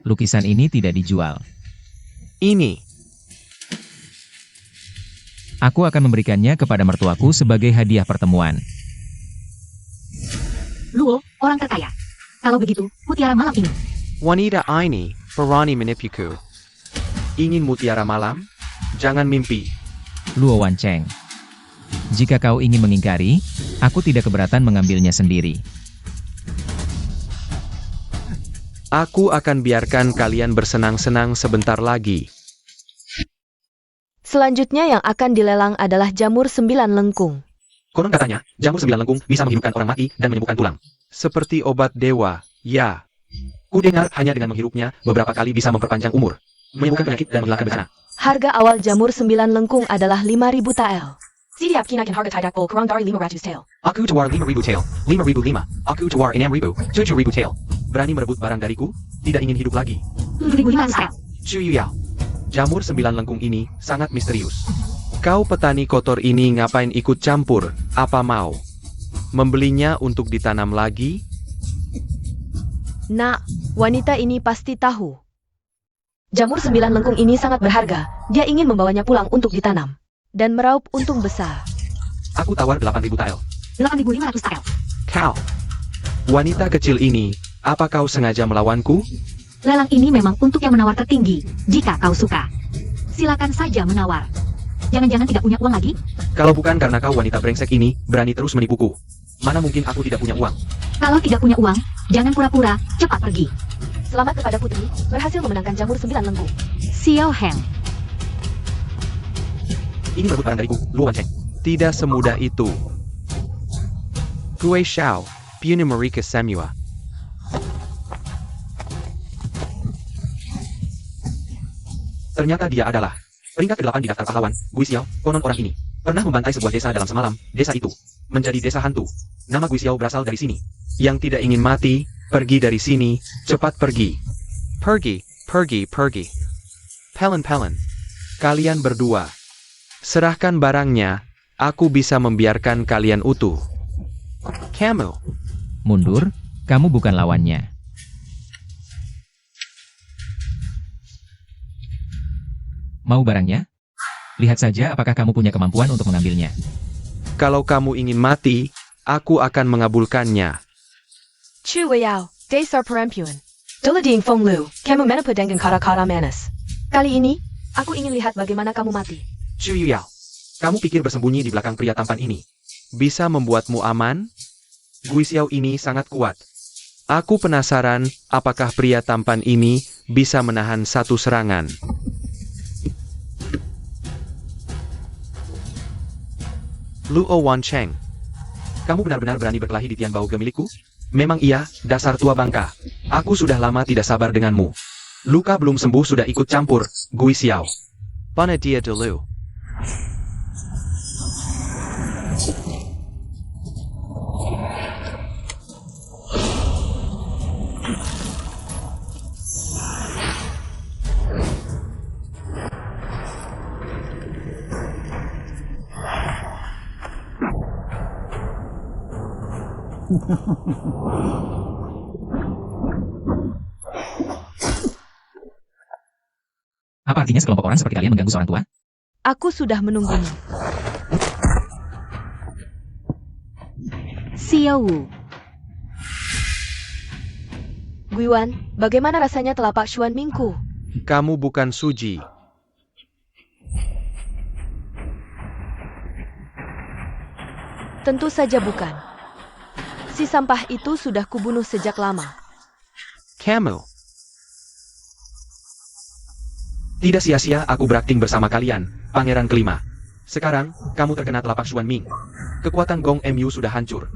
Lukisan ini tidak dijual. Ini. Aku akan memberikannya kepada mertuaku sebagai hadiah pertemuan. Luo, orang terkaya. Kalau begitu, mutiara malam ini. Wanita ini, berani menipuku. Ingin mutiara malam? Jangan mimpi. Luo Wancheng. Jika kau ingin mengingkari, aku tidak keberatan mengambilnya sendiri. Aku akan biarkan kalian bersenang-senang sebentar lagi. Selanjutnya yang akan dilelang adalah jamur 9 lengkung. Konon katanya, jamur 9 lengkung bisa menghidupkan orang mati dan menyembuhkan tulang. Seperti obat dewa, ya. Ku dengar hanya dengan menghirupnya, beberapa kali bisa memperpanjang umur, menyembuhkan penyakit dan menghilangkan bencana. Harga awal jamur 9 lengkung adalah 5000 tael. Siap kinakan harga tidak bol kurang dari 500 tael. Aku tawar 5000 tael, 5005. Aku tawar 6000, 7000 tael. Berani merebut barang dariku? Tidak ingin hidup lagi. 7.500 tael. Cuyuyao. Jamur 9 lengkung ini sangat misterius. Kau petani kotor ini ngapain ikut campur? Apa mau membelinya untuk ditanam lagi? Nak, wanita ini pasti tahu. Jamur 9 lengkung ini sangat berharga. Dia ingin membawanya pulang untuk ditanam dan meraup untung besar. Aku tawar 8000 tael. 8.500 tael. Kau. Wanita kecil ini, apa kau sengaja melawanku? Lelang ini memang untuk yang menawar tertinggi. Jika kau suka, silakan saja menawar. Jangan-jangan tidak punya uang lagi? Kalau bukan karena kau wanita brengsek ini, berani terus menipuku. Mana mungkin aku tidak punya uang? Kalau tidak punya uang, jangan pura-pura, cepat pergi. Selamat kepada putri, berhasil memenangkan jamur 9 lengkung. Xiao Heng. Ini merebut barang dariku, Luo Wancheng. Tidak semudah itu. Gue Xiao, Puni Marika Samua. Ternyata dia adalah peringkat ke-8 di daftar pahlawan, Gui Xiao. Konon orang ini pernah membantai sebuah desa dalam semalam. Desa itu menjadi desa hantu. Nama Gui Xiao berasal dari sini. Yang tidak ingin mati, pergi dari sini, cepat pergi. Pergi, pergi, pergi. Pelen, pelen. Kalian berdua, serahkan barangnya. Aku bisa membiarkan kalian utuh. Kamu. Mundur, kamu bukan lawannya. Mau barangnya? Lihat saja apakah kamu punya kemampuan untuk mengambilnya. Kalau kamu ingin mati, aku akan mengabulkannya. Chu Weiyao, Desar Perempuan. Dula Ding Feng Lu, kamu menepu dengan kata-kata manis. Kali ini, aku ingin lihat bagaimana kamu mati. Cuyuyao, kamu pikir bersembunyi di belakang pria tampan ini bisa membuatmu aman? Gui Xiao ini sangat kuat. Aku penasaran apakah pria tampan ini bisa menahan satu serangan. Luo Wancheng, kamu benar-benar berani berkelahi di Tian Bao Ge milikku? Memang iya, dasar tua bangka. Aku sudah lama tidak sabar denganmu. Luka belum sembuh sudah ikut campur, Gui Xiao. Pana dia dulu. Apa artinya sekelompok orang seperti kalian mengganggu seorang tua? Aku sudah menunggumu. Xiao Wu. Guiwan, bagaimana rasanya telapak Xuan Mingku? Kamu bukan Suji. Tentu saja bukan. Si sampah itu sudah kubunuh sejak lama. Kamu. Tidak sia-sia aku berakting bersama kalian, pangeran kelima. Sekarang, kamu terkena telapak Xuan Ming. Kekuatan Gong Mu sudah hancur.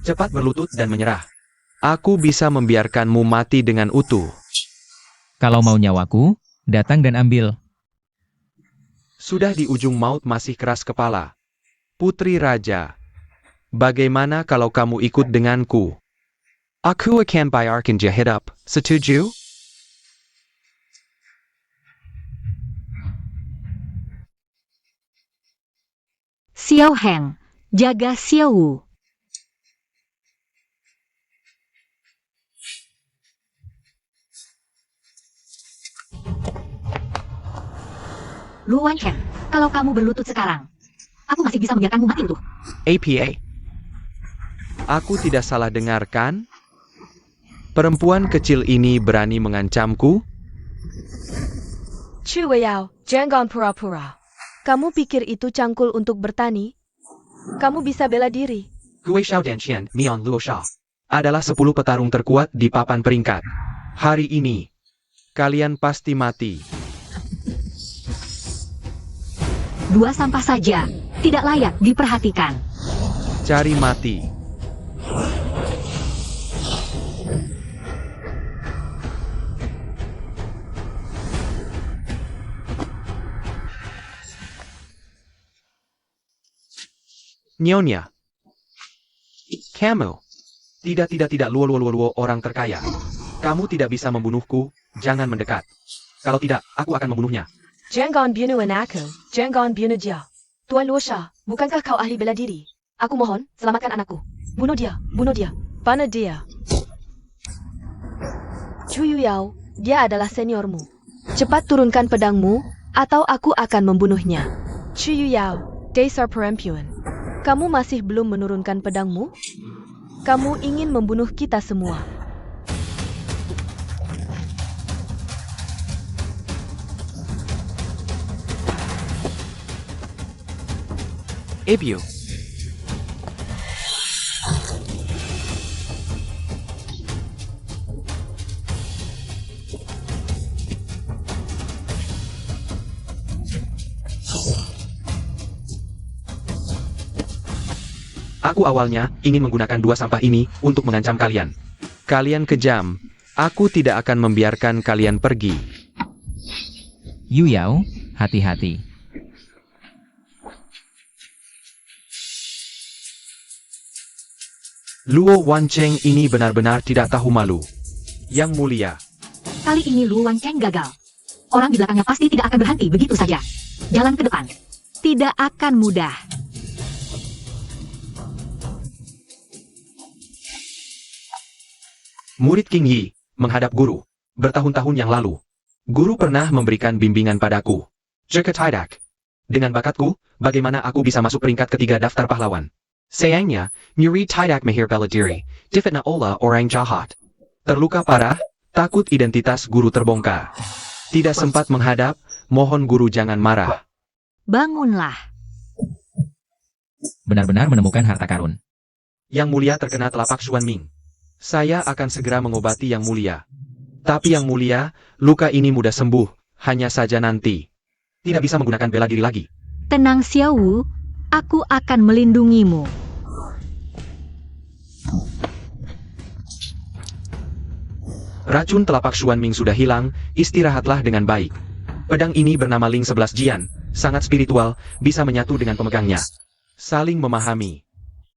Cepat berlutut dan menyerah. Aku bisa membiarkanmu mati dengan utuh. Kalau mau nyawaku, datang dan ambil. Sudah di ujung maut masih keras kepala. Putri Raja, bagaimana kalau kamu ikut denganku? Aku akan biarkan dia hidup, setuju? Xiao Heng, jaga Xiao Wu. Lu Wanchen, kalau kamu berlutut sekarang, aku masih bisa membiarkanmu mati utuh. APA. Aku tidak salah dengarkan? Perempuan kecil ini berani mengancamku? Chu Weiyao, jangan pura-pura. Kamu pikir itu cangkul untuk bertani? Kamu bisa bela diri. Gui Xiao Danqian, Mian Luo Sha. Adalah 10 petarung terkuat di papan peringkat. Hari ini, kalian pasti mati. 2 sampah saja, tidak layak diperhatikan. Cari mati. Nyonya. Kamu. Tidak, luo orang terkaya. Kamu tidak bisa membunuhku, jangan mendekat. Kalau tidak, aku akan membunuhnya. Jangan bunuh anakku, jangan bunuh dia. Tuan Luo Sha, bukankah kau ahli bela diri? Aku mohon, selamatkan anakku. Bunuh dia, panah dia. Chu Yuyao, dia adalah seniormu. Cepat turunkan pedangmu, atau aku akan membunuhnya. Chu Yuyao, dasar perempuan. Kamu masih belum menurunkan pedangmu? Kamu ingin membunuh kita semua. Ibu. Aku awalnya ingin menggunakan 2 sampah ini untuk mengancam kalian. Kalian kejam. Aku tidak akan membiarkan kalian pergi. Yu Yao, hati-hati. Luo Wancheng ini benar-benar tidak tahu malu. Yang mulia. Kali ini Lu Wancheng gagal. Orang di belakangnya pasti tidak akan berhenti begitu saja. Jalan ke depan. Tidak akan mudah. Murid King Yi menghadap guru. Bertahun-tahun yang lalu, guru pernah memberikan bimbingan padaku. Jika tidak, dengan bakatku, bagaimana aku bisa masuk peringkat ketiga daftar pahlawan? Sayangnya, murid tidak mahir bela diri, difitnah oleh orang jahat. Terluka parah, takut identitas guru terbongkar. Tidak sempat menghadap, mohon guru jangan marah. Bangunlah. Benar-benar menemukan harta karun. Yang mulia terkena telapak Xuan Ming. Saya akan segera mengobati yang mulia. Tapi yang mulia, luka ini mudah sembuh, hanya saja nanti. Tidak bisa menggunakan bela diri lagi. Tenang Xiao Wu, aku akan melindungimu. Racun telapak Xuan Ming sudah hilang, istirahatlah dengan baik. Pedang ini bernama Ling 11 Jian, sangat spiritual, bisa menyatu dengan pemegangnya. Saling memahami.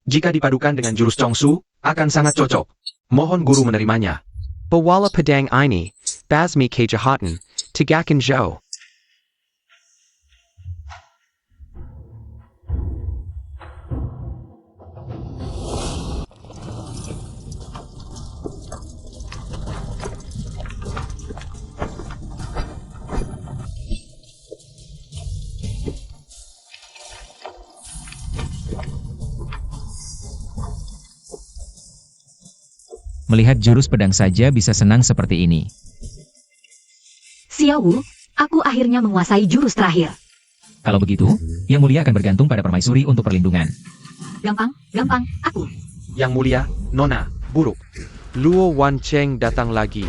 Jika dipadukan dengan jurus Chongsu, akan sangat cocok. Mohon guru menerimanya. Bawala pedang ini, basmi kejahatan, tigakan jo. Melihat jurus pedang saja bisa senang seperti ini. Xiao Wu, aku akhirnya menguasai jurus terakhir. Kalau begitu, Yang Mulia akan bergantung pada permaisuri untuk perlindungan. Gampang, aku. Yang mulia, Nona, buruk. Luo Wancheng datang lagi.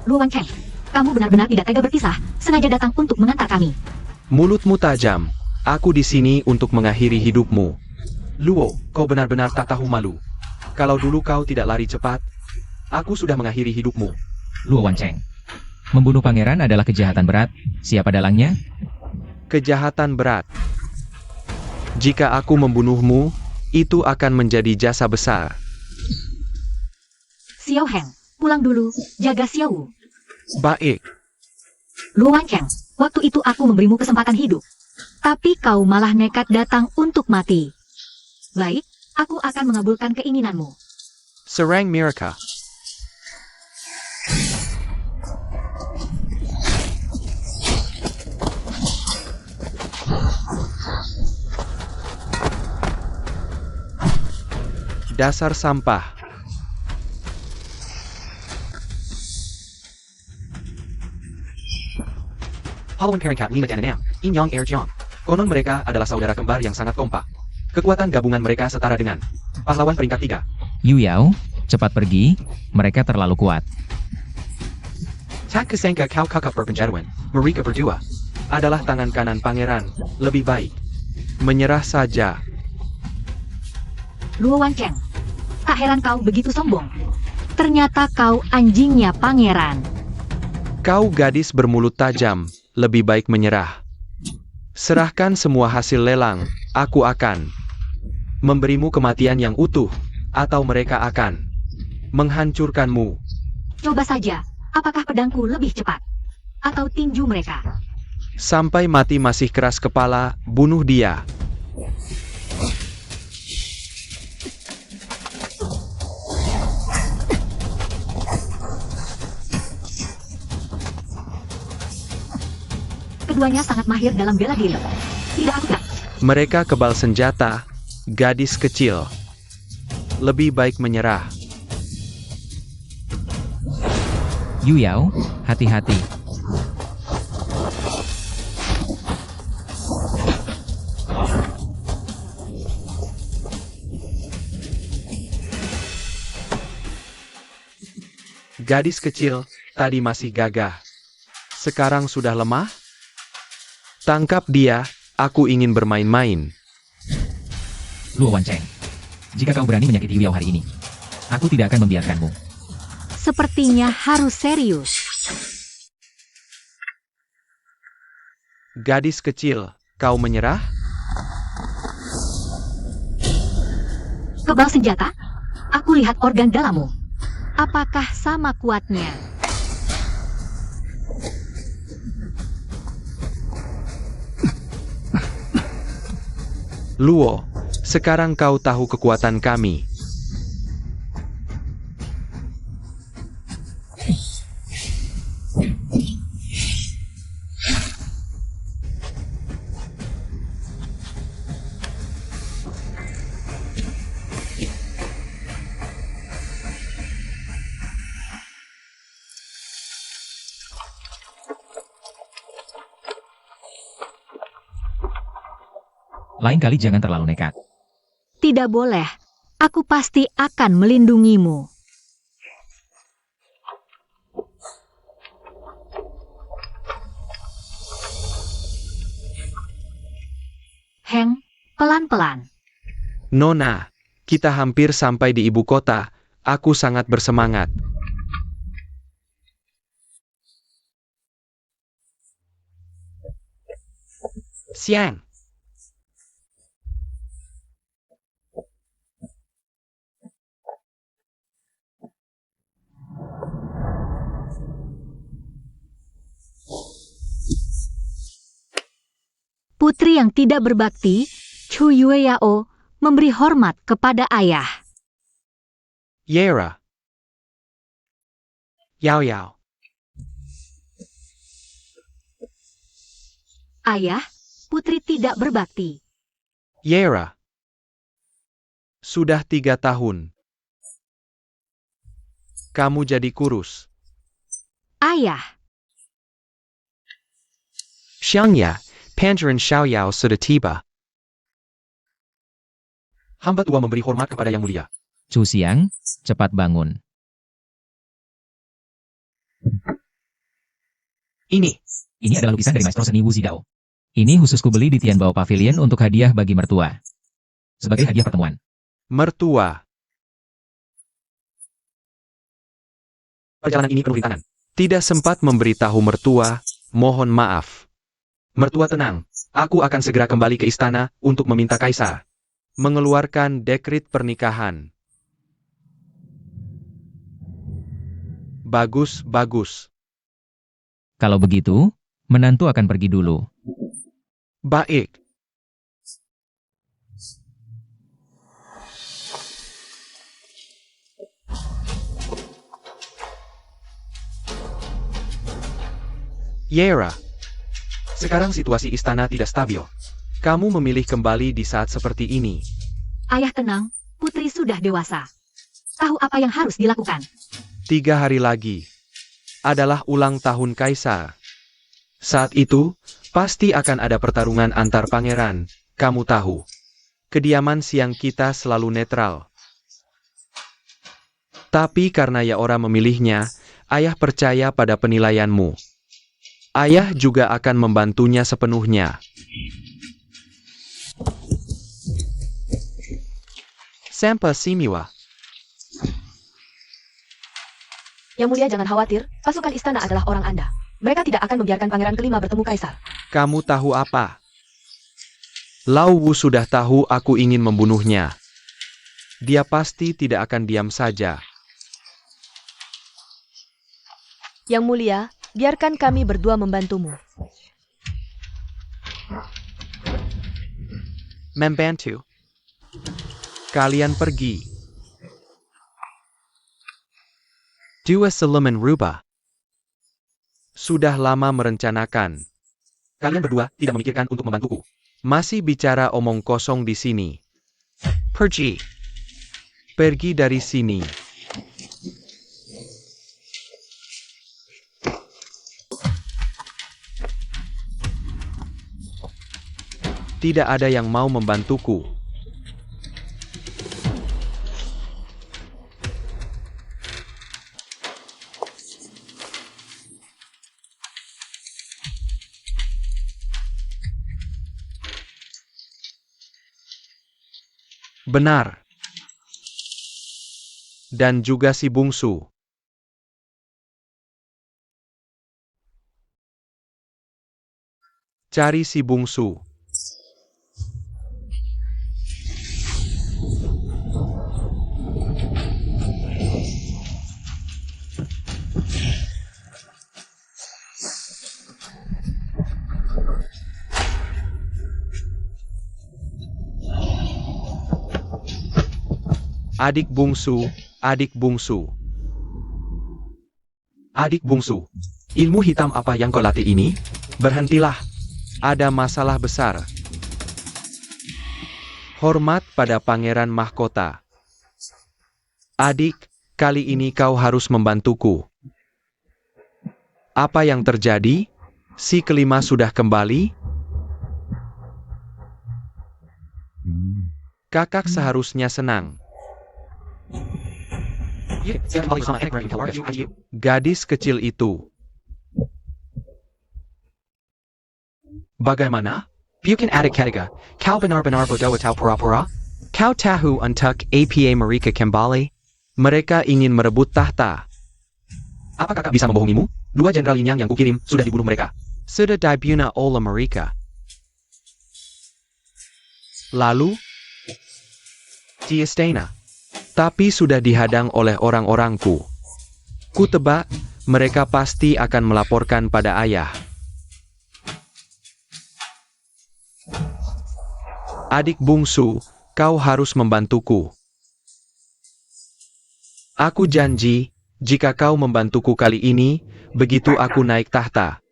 Lu Wancheng, kamu benar-benar tidak tega berpisah sengaja datang untuk mengantar kami. Mulutmu tajam. Aku di sini untuk mengakhiri hidupmu. Luo, kau benar-benar tak tahu malu. Kalau dulu kau tidak lari cepat, aku sudah mengakhiri hidupmu. Luo Wancheng. Membunuh pangeran adalah kejahatan berat. Siapa dalangnya? Kejahatan berat. Jika aku membunuhmu, itu akan menjadi jasa besar. Xiao Heng, pulang dulu, jaga Xiao Wu. Baik. Luo Wancheng, waktu itu aku memberimu kesempatan hidup. Tapi kau malah nekat datang untuk mati. Baik, aku akan mengabulkan keinginanmu. Serang Miraka. Dasar sampah. Pahlawan Peringkat 5 dan 6, In Yang Air Jiang. Konon mereka adalah saudara kembar yang sangat kompak. Kekuatan gabungan mereka setara dengan pahlawan peringkat 3. Yu Yao, cepat pergi. Mereka terlalu kuat. Tak kesangka kau kakak perpenjaruan, mereka berdua adalah tangan kanan pangeran. Lebih baik menyerah saja. Luo Wancheng, tak heran kau begitu sombong. Ternyata kau anjingnya pangeran. Kau gadis bermulut tajam, lebih baik menyerah. Serahkan semua hasil lelang, aku akan memberimu kematian yang utuh, atau mereka akan menghancurkanmu. Coba saja, apakah pedangku lebih cepat? Atau tinju mereka? Sampai mati masih keras kepala, bunuh dia. Keduanya sangat mahir dalam bela diri. Tidak aku tak. Mereka kebal senjata, gadis kecil. Lebih baik menyerah. Yu Yao, hati-hati. Gadis kecil, tadi masih gagah. Sekarang sudah lemah? Tangkap dia, aku ingin bermain-main. Luo Wancheng. Jika kau berani menyakiti Yu Yao hari ini, aku tidak akan membiarkanmu. Sepertinya harus serius. Gadis kecil, kau menyerah? Kebal senjata? Aku lihat organ dalammu. Apakah sama kuatnya? Luo, sekarang kau tahu kekuatan kami. Lain kali jangan terlalu nekat. Tidak boleh. Aku pasti akan melindungimu. Heng, pelan-pelan. Nona, kita hampir sampai di ibu kota. Aku sangat bersemangat. Siang. Putri yang tidak berbakti, Chu Yue Yao, memberi hormat kepada ayah. Yera. Yao Yao. Ayah, putri tidak berbakti. Yera. Sudah 3 tahun. Kamu jadi kurus. Ayah, Xiangya, Pangeran Xiaoyao sudah tiba. Hamba tua memberi hormat kepada yang mulia. Chu Xiang, cepat bangun. Ini adalah lukisan dari maestro seni Wu Zidao. Ini khusus kubeli di Tianbao Pavilion untuk hadiah bagi mertua. Sebagai hadiah pertemuan. Mertua. Perjalanan ini penuh rintangan. Tidak sempat memberitahu mertua, mohon maaf. Mertua tenang, aku akan segera kembali ke istana untuk meminta kaisar Mengeluarkan dekret pernikahan. Bagus, bagus. Kalau begitu, menantu akan pergi dulu. Baik. Yera, Sekarang situasi istana tidak stabil. kamu memilih kembali di saat seperti ini. Ayah tenang, putri sudah dewasa. Tahu apa yang harus dilakukan. 3 hari lagi adalah ulang tahun kaisar. Saat itu, pasti akan ada pertarungan antar pangeran. Kamu tahu, kediaman siang kita selalu netral. Tapi karena Yaora memilihnya, ayah percaya pada penilaianmu. Ayah juga akan membantunya sepenuhnya. Sampai Simiwa. Yang mulia jangan khawatir, pasukan istana adalah orang Anda. Mereka tidak akan membiarkan pangeran kelima bertemu kaisar. Kamu tahu apa? Lao Wu sudah tahu aku ingin membunuhnya. Dia pasti tidak akan diam saja. Yang mulia, biarkan kami berdua membantumu. Membantu. Kalian pergi. Dua Seleman rubah. Sudah lama merencanakan. Kalian berdua tidak memikirkan untuk membantuku. Masih bicara omong kosong di sini. Pergi. Pergi dari sini. Tidak ada yang mau membantuku. Benar. Dan juga si bungsu. Cari si bungsu. Adik bungsu, adik bungsu. Adik bungsu, ilmu hitam apa yang kau latih ini? Berhentilah. Ada masalah besar. Hormat pada pangeran mahkota. Adik, kali ini kau harus membantuku. Apa yang terjadi? Si kelima sudah kembali? Kakak seharusnya senang. Gadis kecil itu. Bagaimana? Bukan adik ketiga, kau benar-benar bodoh atau pura-pura? Kau tahu untuk apa mereka kembali? Mereka ingin merebut tahta. Apa kakak bisa membohongimu? 2 jenderal Yin yang kukirim sudah dibunuh mereka. Sudah dibunuh oleh mereka. Lalu? Di istana. Tapi sudah dihadang oleh orang-orangku. Kutebak, mereka pasti akan melaporkan pada ayah. Adik bungsu, kau harus membantuku. Aku janji, jika kau membantuku kali ini, begitu aku naik tahta,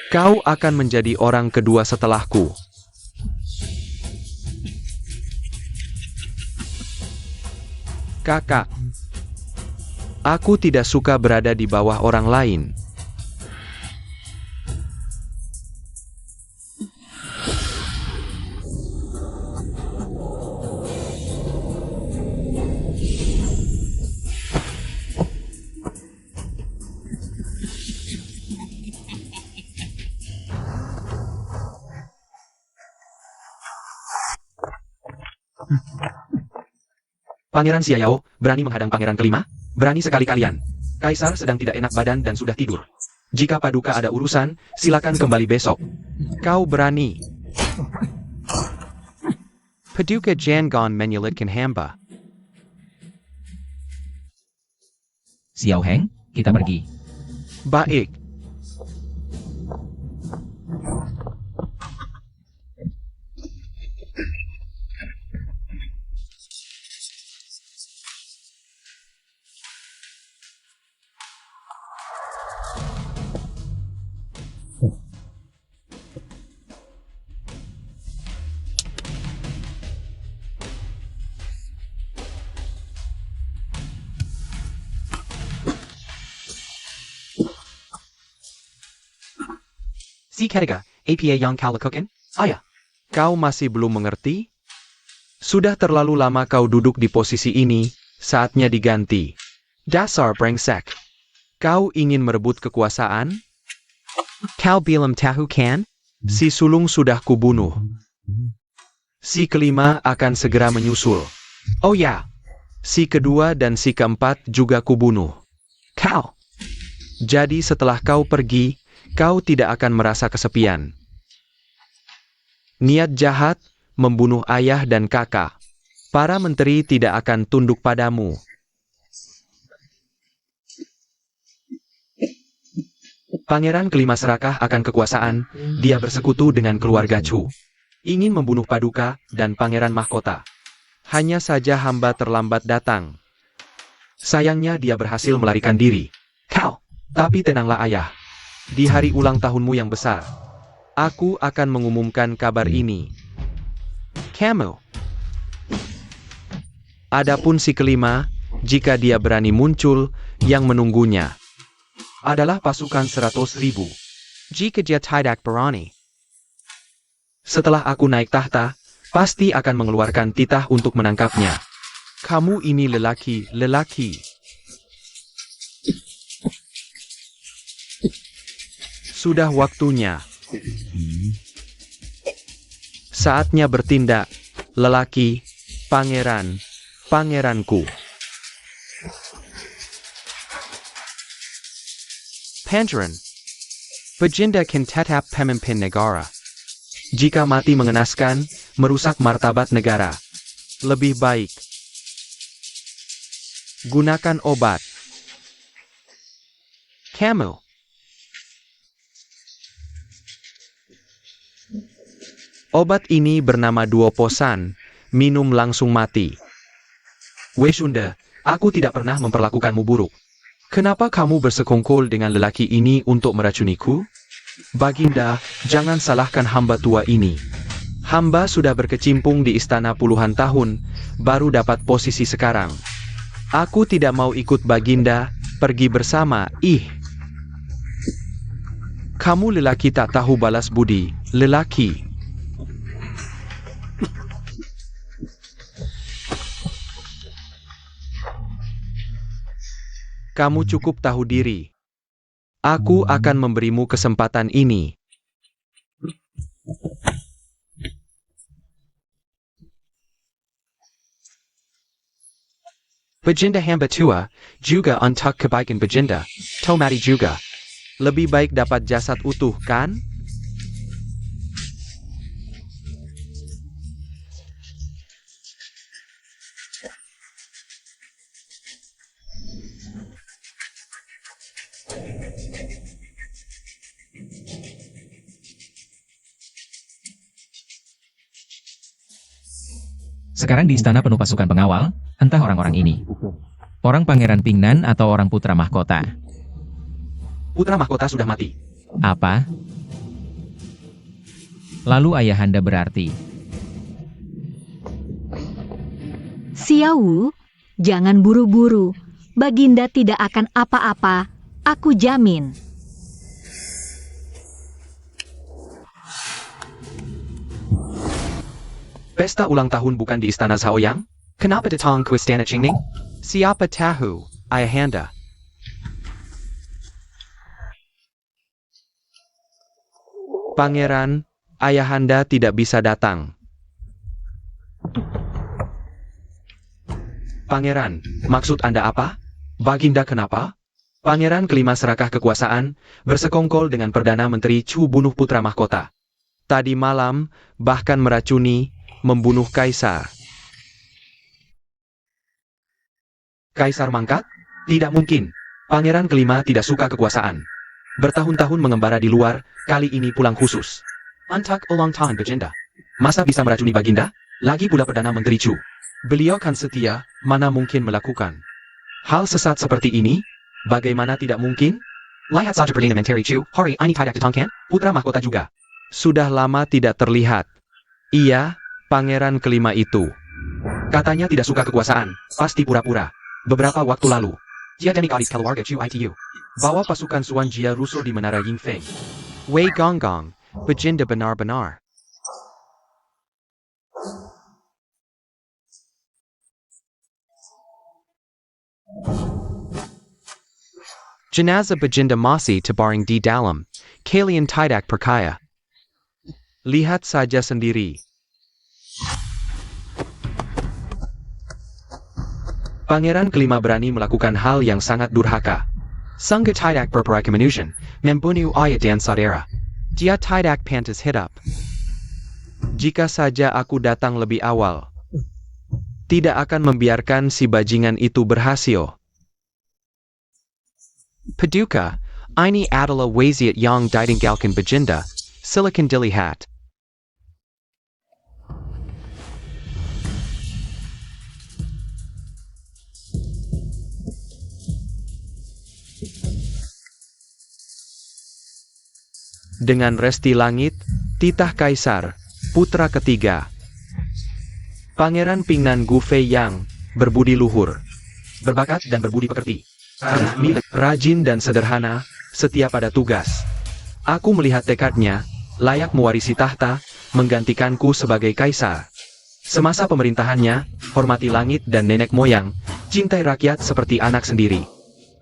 kau akan menjadi orang kedua setelahku. Kakak, aku tidak suka berada di bawah orang lain. Pangeran Xiao, berani menghadang pangeran kelima? Berani sekali kalian. Kaisar sedang tidak enak badan dan sudah tidur. Jika Paduka ada urusan, silakan kembali besok. Kau berani. Paduka Jangon menyulitkan hamba. Xiao Heng, kita pergi. Baik. Si Ketiga, APA yang kau lakukan? Ayah. Kau masih belum mengerti? Sudah terlalu lama kau duduk di posisi ini, saatnya diganti. Dasar brengsek. Kau ingin merebut kekuasaan? Kau belum tahu kan? Si sulung sudah kubunuh. Si kelima akan segera menyusul. Oh ya, si kedua dan si keempat juga kubunuh. Kau. Jadi setelah kau pergi, kau tidak akan merasa kesepian. Niat jahat, membunuh ayah dan kakak. Para menteri tidak akan tunduk padamu. Pangeran kelima serakah akan kekuasaan, dia bersekutu dengan keluarga Chu. Ingin membunuh Paduka dan Pangeran Mahkota. Hanya saja hamba terlambat datang. Sayangnya dia berhasil melarikan diri. Kau. Tapi tenanglah ayah. Di hari ulang tahunmu yang besar, Aku akan mengumumkan kabar ini. Kamu. Adapun si kelima, jika dia berani muncul, yang menunggunya adalah pasukan 100.000. Jika dia tidak berani. Setelah aku naik tahta, pasti akan mengeluarkan titah untuk menangkapnya. Kamu ini lelaki. Sudah waktunya. Saatnya bertindak, lelaki, pangeranku. Pangeran, Baginda can tetap pemimpin negara. Jika mati mengenaskan, merusak martabat negara. Lebih baik. Gunakan obat. Kamu. Obat ini bernama Duoposan, minum langsung mati. Weishunda, aku tidak pernah memperlakukanmu buruk. Kenapa kamu bersekongkol dengan lelaki ini untuk meracuniku? Baginda, jangan salahkan hamba tua ini. Hamba sudah berkecimpung di istana puluhan tahun, baru dapat posisi sekarang. Aku tidak mau ikut Baginda, pergi bersama, Kamu lelaki tak tahu balas budi, lelaki. Kamu cukup tahu diri. Aku akan memberimu kesempatan ini. Baginda hamba tua, juga untuk kebaikan Baginda. Tomati juga. Lebih baik dapat jasad utuh, kan? Sekarang di istana penuh pasukan pengawal, entah orang-orang ini. Orang Pangeran Pingnan atau orang putra mahkota. Putra mahkota sudah mati. Apa? Lalu ayahanda berarti. Xiao, jangan buru-buru. Baginda tidak akan apa-apa, aku jamin. Pesta ulang tahun bukan di istana Shaoyang? Kenapa datang ke istana Qingning? Siapa tahu, ayahanda. Pangeran, ayahanda tidak bisa datang. Pangeran, maksud Anda apa? Baginda kenapa? Pangeran kelima serakah kekuasaan, bersekongkol dengan Perdana Menteri Chu bunuh putra mahkota. Tadi malam, bahkan meracuni, membunuh Kaisar. Kaisar mangkat? Tidak mungkin. Pangeran kelima tidak suka kekuasaan. Bertahun-tahun mengembara di luar, kali ini pulang khusus. Antak ulang tahun Baginda. Masa bisa meracuni Baginda? Lagi pula Perdana Menteri Chu. Beliau kan setia, mana mungkin melakukan hal sesat seperti ini? Bagaimana tidak mungkin? Lihat saja Perdana Menteri Chu, hari ini tidak ditangkan, putra mahkota juga. Sudah lama tidak terlihat. Iya, pangeran kelima itu. Katanya tidak suka kekuasaan, pasti pura-pura. Beberapa waktu lalu, dia dan adik keluarga Chu itu bawa pasukan Suan Jia rusuh di Menara Yingfeng. Wei Gonggong, Baginda benar-benar. Jenazah Baginda masih terbaring di dalam, kalian tidak percaya. Lihat saja sendiri. Pangeran kelima berani melakukan hal yang sangat durhaka. Sangga tidak berperakemanusian, membunuh ayah dan saudara. Dia tidak pantas hidup. Jika saja aku datang lebih awal, tidak akan membiarkan si bajingan itu berhasil. Paduka, ini adalah wasiat yang ditinggalkan Baginda, silakan dilihat. Dengan resti langit, titah Kaisar, putra ketiga. Pangeran Pingnan Gufei Yang, berbudi luhur, berbakat dan berbudi pekerti. Rajin dan sederhana, setia pada tugas. Aku melihat tekadnya, layak mewarisi tahta, menggantikanku sebagai kaisar. Semasa pemerintahannya, hormati langit dan nenek moyang, cintai rakyat seperti anak sendiri.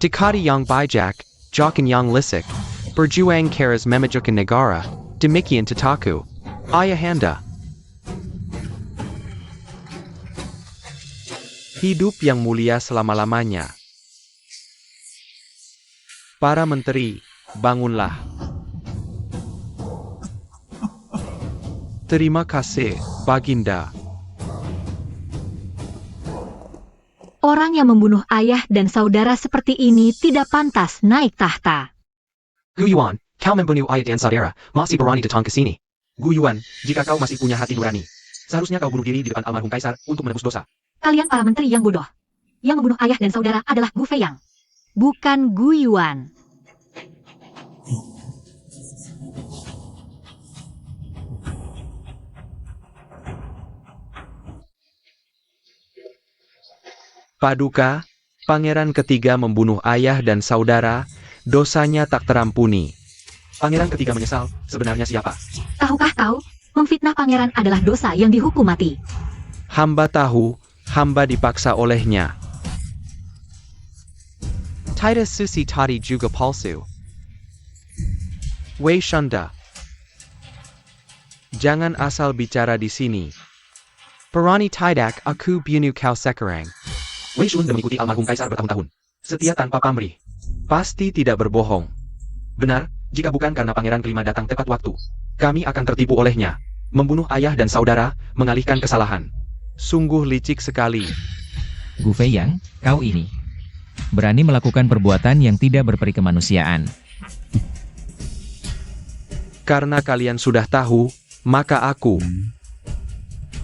Dikati yang bijak, jokin yang lisik, berjuang keras memajukan negara, demikian tataku. Ayahanda. Hidup yang mulia selama-lamanya. Para menteri, bangunlah. Terima kasih, Baginda. Orang yang membunuh ayah dan saudara seperti ini tidak pantas naik tahta. Guyuan, kau membunuh ayah dan saudara, masih berani datang ke sini. Guyuan, jika kau masih punya hati nurani, seharusnya kau bunuh diri di depan almarhum Kaisar untuk menebus dosa. Kalian para menteri yang bodoh. Yang membunuh ayah dan saudara adalah Gu Feiyang, bukan Guyuan. Paduka, pangeran ketiga membunuh ayah dan saudara, dosanya tak terampuni. Pangeran ketiga menyesal, sebenarnya siapa? Tahukah kau, memfitnah pangeran adalah dosa yang dihukum mati. Hamba tahu, hamba dipaksa olehnya. Tidak susi tadi juga palsu. Wei Shanda. Jangan asal bicara di sini. Perani tidak aku bunuh kau sekarang. Wei Shun mengikuti almarhum Kaisar bertahun-tahun. Setia tanpa pamrih. Pasti tidak berbohong. Benar, jika bukan karena pangeran kelima datang tepat waktu, kami akan tertipu olehnya. Membunuh ayah dan saudara, mengalihkan kesalahan. Sungguh licik sekali. Gu Feiyang, kau ini berani melakukan perbuatan yang tidak berperi kemanusiaan. Karena kalian sudah tahu, maka aku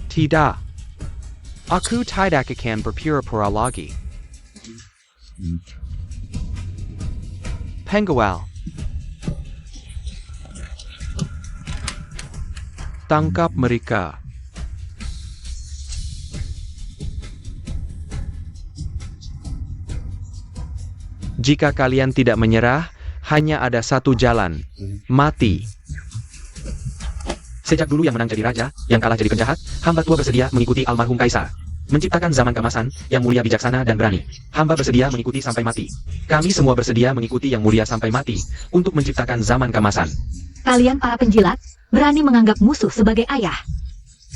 tidak. Aku tidak akan berpura-pura lagi. Pengawal. Tangkap mereka. Jika kalian tidak menyerah, hanya ada satu jalan, mati. Sejak dulu yang menang jadi raja, yang kalah jadi penjahat, hamba tua bersedia mengikuti almarhum Kaisar. Menciptakan zaman keemasan, yang mulia bijaksana dan berani. Hamba bersedia mengikuti sampai mati. Kami semua bersedia mengikuti yang mulia sampai mati, untuk menciptakan zaman keemasan. Kalian para penjilat, berani menganggap musuh sebagai ayah.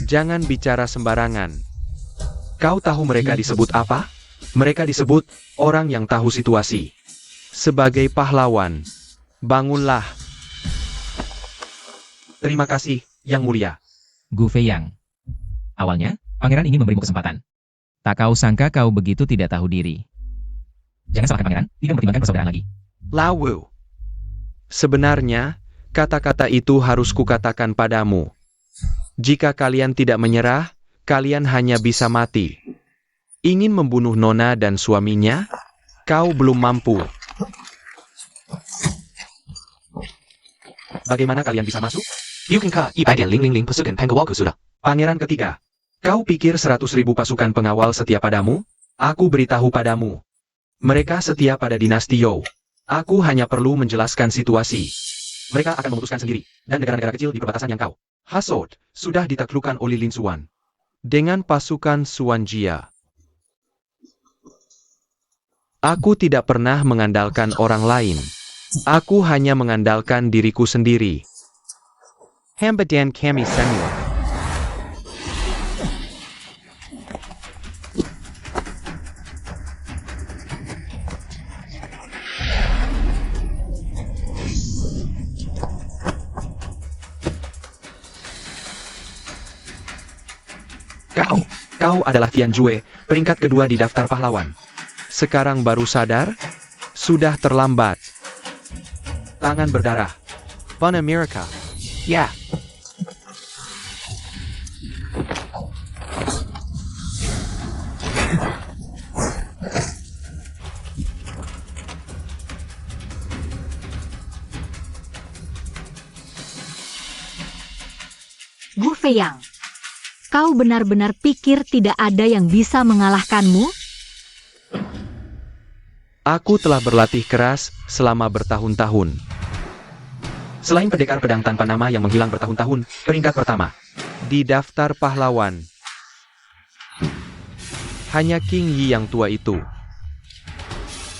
Jangan bicara sembarangan. Kau tahu mereka disebut apa? Mereka disebut orang yang tahu situasi. Sebagai pahlawan, bangunlah. Terima kasih, Yang Mulia. Gu Feiyang. Awalnya, pangeran ingin memberimu kesempatan. Tak kau sangka kau begitu tidak tahu diri. Jangan salahkan pangeran, tidak mempertimbangkan persaudaraan lagi. Lawu. Sebenarnya, kata-kata itu harus kukatakan padamu. Jika kalian tidak menyerah, kalian hanya bisa mati. Ingin membunuh Nona dan suaminya? Kau belum mampu. Bagaimana kalian bisa masuk? Pangeran ketiga. Kau pikir 100.000 pasukan pengawal setia padamu? Aku beritahu padamu. Mereka setia pada dinasti You. Aku hanya perlu menjelaskan situasi. Mereka akan memutuskan sendiri, dan negara-negara kecil di perbatasan yang kau hasut sudah ditaklukkan oleh Lin Xuan. Dengan pasukan Xuan Jia. Aku tidak pernah mengandalkan orang lain. Aku hanya mengandalkan diriku sendiri. Hamba dan kami semua. Kau adalah Tian Jue, peringkat kedua di daftar pahlawan. Sekarang baru sadar? Sudah terlambat. Tangan berdarah. Fun America. Ya. Gu Feiyang, kau benar-benar pikir tidak ada yang bisa mengalahkanmu? Aku telah berlatih keras selama bertahun-tahun. Selain pendekar pedang tanpa nama yang menghilang bertahun-tahun, peringkat pertama di daftar pahlawan. Hanya King Yi yang tua itu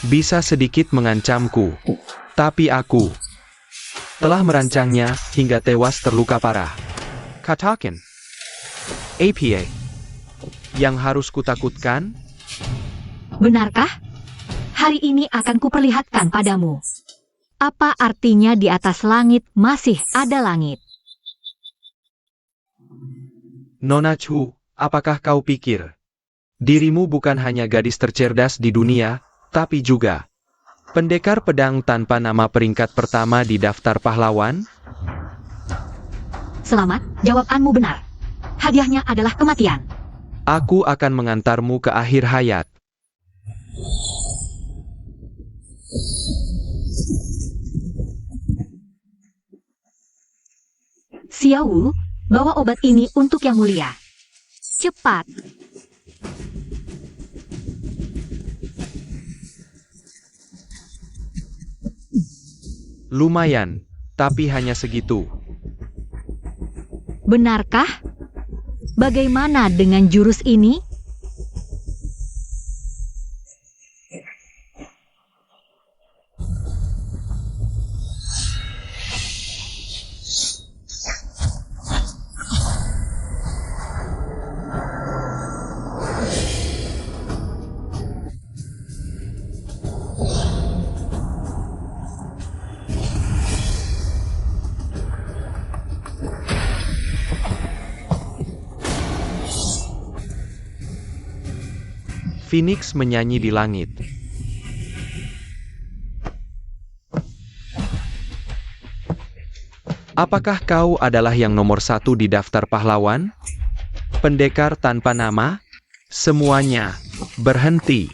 bisa sedikit mengancamku, tapi aku telah merancangnya hingga tewas terluka parah. Katakan, APA yang harus kutakutkan? Benarkah? Hari ini akan kuperlihatkan padamu. Apa artinya di atas langit masih ada langit? Nona Chu, apakah kau pikir dirimu bukan hanya gadis tercerdas di dunia, tapi juga pendekar pedang tanpa nama peringkat pertama di daftar pahlawan? Selamat, jawabanmu benar. Hadiahnya adalah kematian. Aku akan mengantarmu ke akhir hayat. Xiao Wu, bawa obat ini untuk Yang Mulia. Cepat. Lumayan, tapi hanya segitu. Benarkah? Bagaimana dengan jurus ini? Phoenix menyanyi di langit. Apakah kau adalah yang nomor satu di daftar pahlawan? Pendekar tanpa nama? Semuanya berhenti.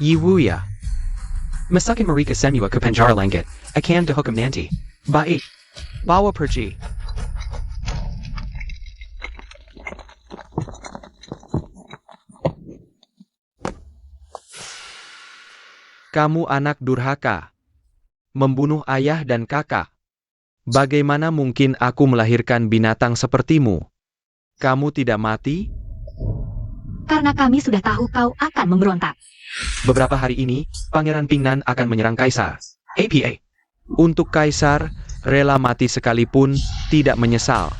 Yiwuya. Masakin Marika Semua ke Penjara Langit, akan dihukum nanti. Baik. Bawa pergi. Kamu anak durhaka. Membunuh ayah dan kakak. Bagaimana mungkin aku melahirkan binatang sepertimu? Kamu tidak mati? Karena kami sudah tahu kau akan memberontak. Beberapa hari ini, Pangeran Pingnan akan menyerang Kaisar. APA. Untuk Kaisar, rela mati sekalipun tidak menyesal.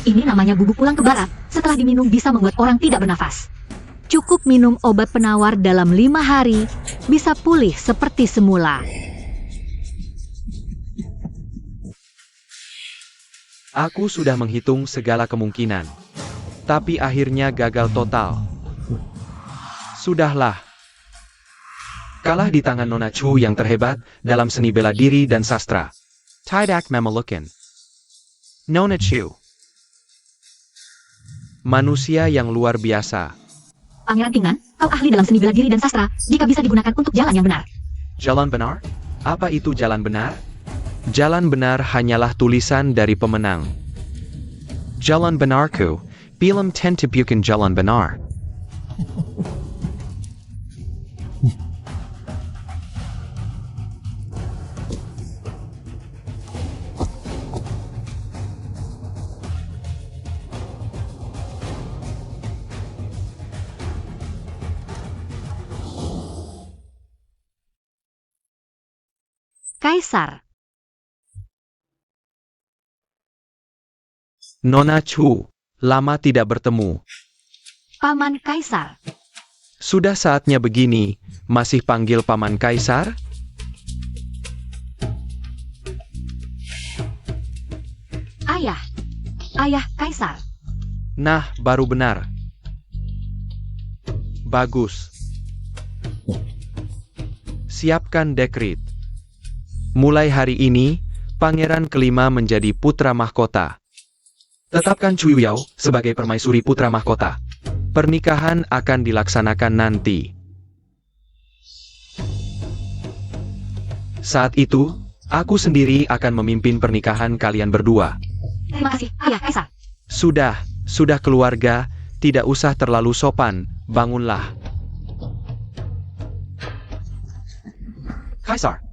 Ini namanya bubuk pulang ke barat. Setelah diminum bisa membuat orang tidak bernafas. Cukup minum obat penawar dalam 5 hari, bisa pulih seperti semula. Aku sudah menghitung segala kemungkinan. Tapi akhirnya gagal total. Sudahlah. Kalah di tangan Nona Chu yang terhebat dalam seni bela diri dan sastra. Tidak memalukan. Nona Chu. Manusia yang luar biasa. Pangeran Tingnan, kau ahli dalam seni bela diri dan sastra, jika bisa digunakan untuk jalan yang benar. Jalan benar? Apa itu jalan benar? Jalan benar hanyalah tulisan dari pemenang. Jalan benarku, film tentu bukan jalan benar. Kaisar, Nona Chu, lama tidak bertemu. Paman Kaisar, Sudah saatnya begini, masih panggil Paman Kaisar? Ayah, Ayah Kaisar. Nah, baru benar. Bagus. Siapkan dekret. Mulai hari ini, Pangeran kelima menjadi putra mahkota. Tetapkan Chu Yuyao sebagai permaisuri putra mahkota. Pernikahan akan dilaksanakan nanti. Saat itu, aku sendiri akan memimpin pernikahan kalian berdua. Terima kasih, Ayah Kaisar. Sudah keluarga, tidak usah terlalu sopan, bangunlah. Kaisar,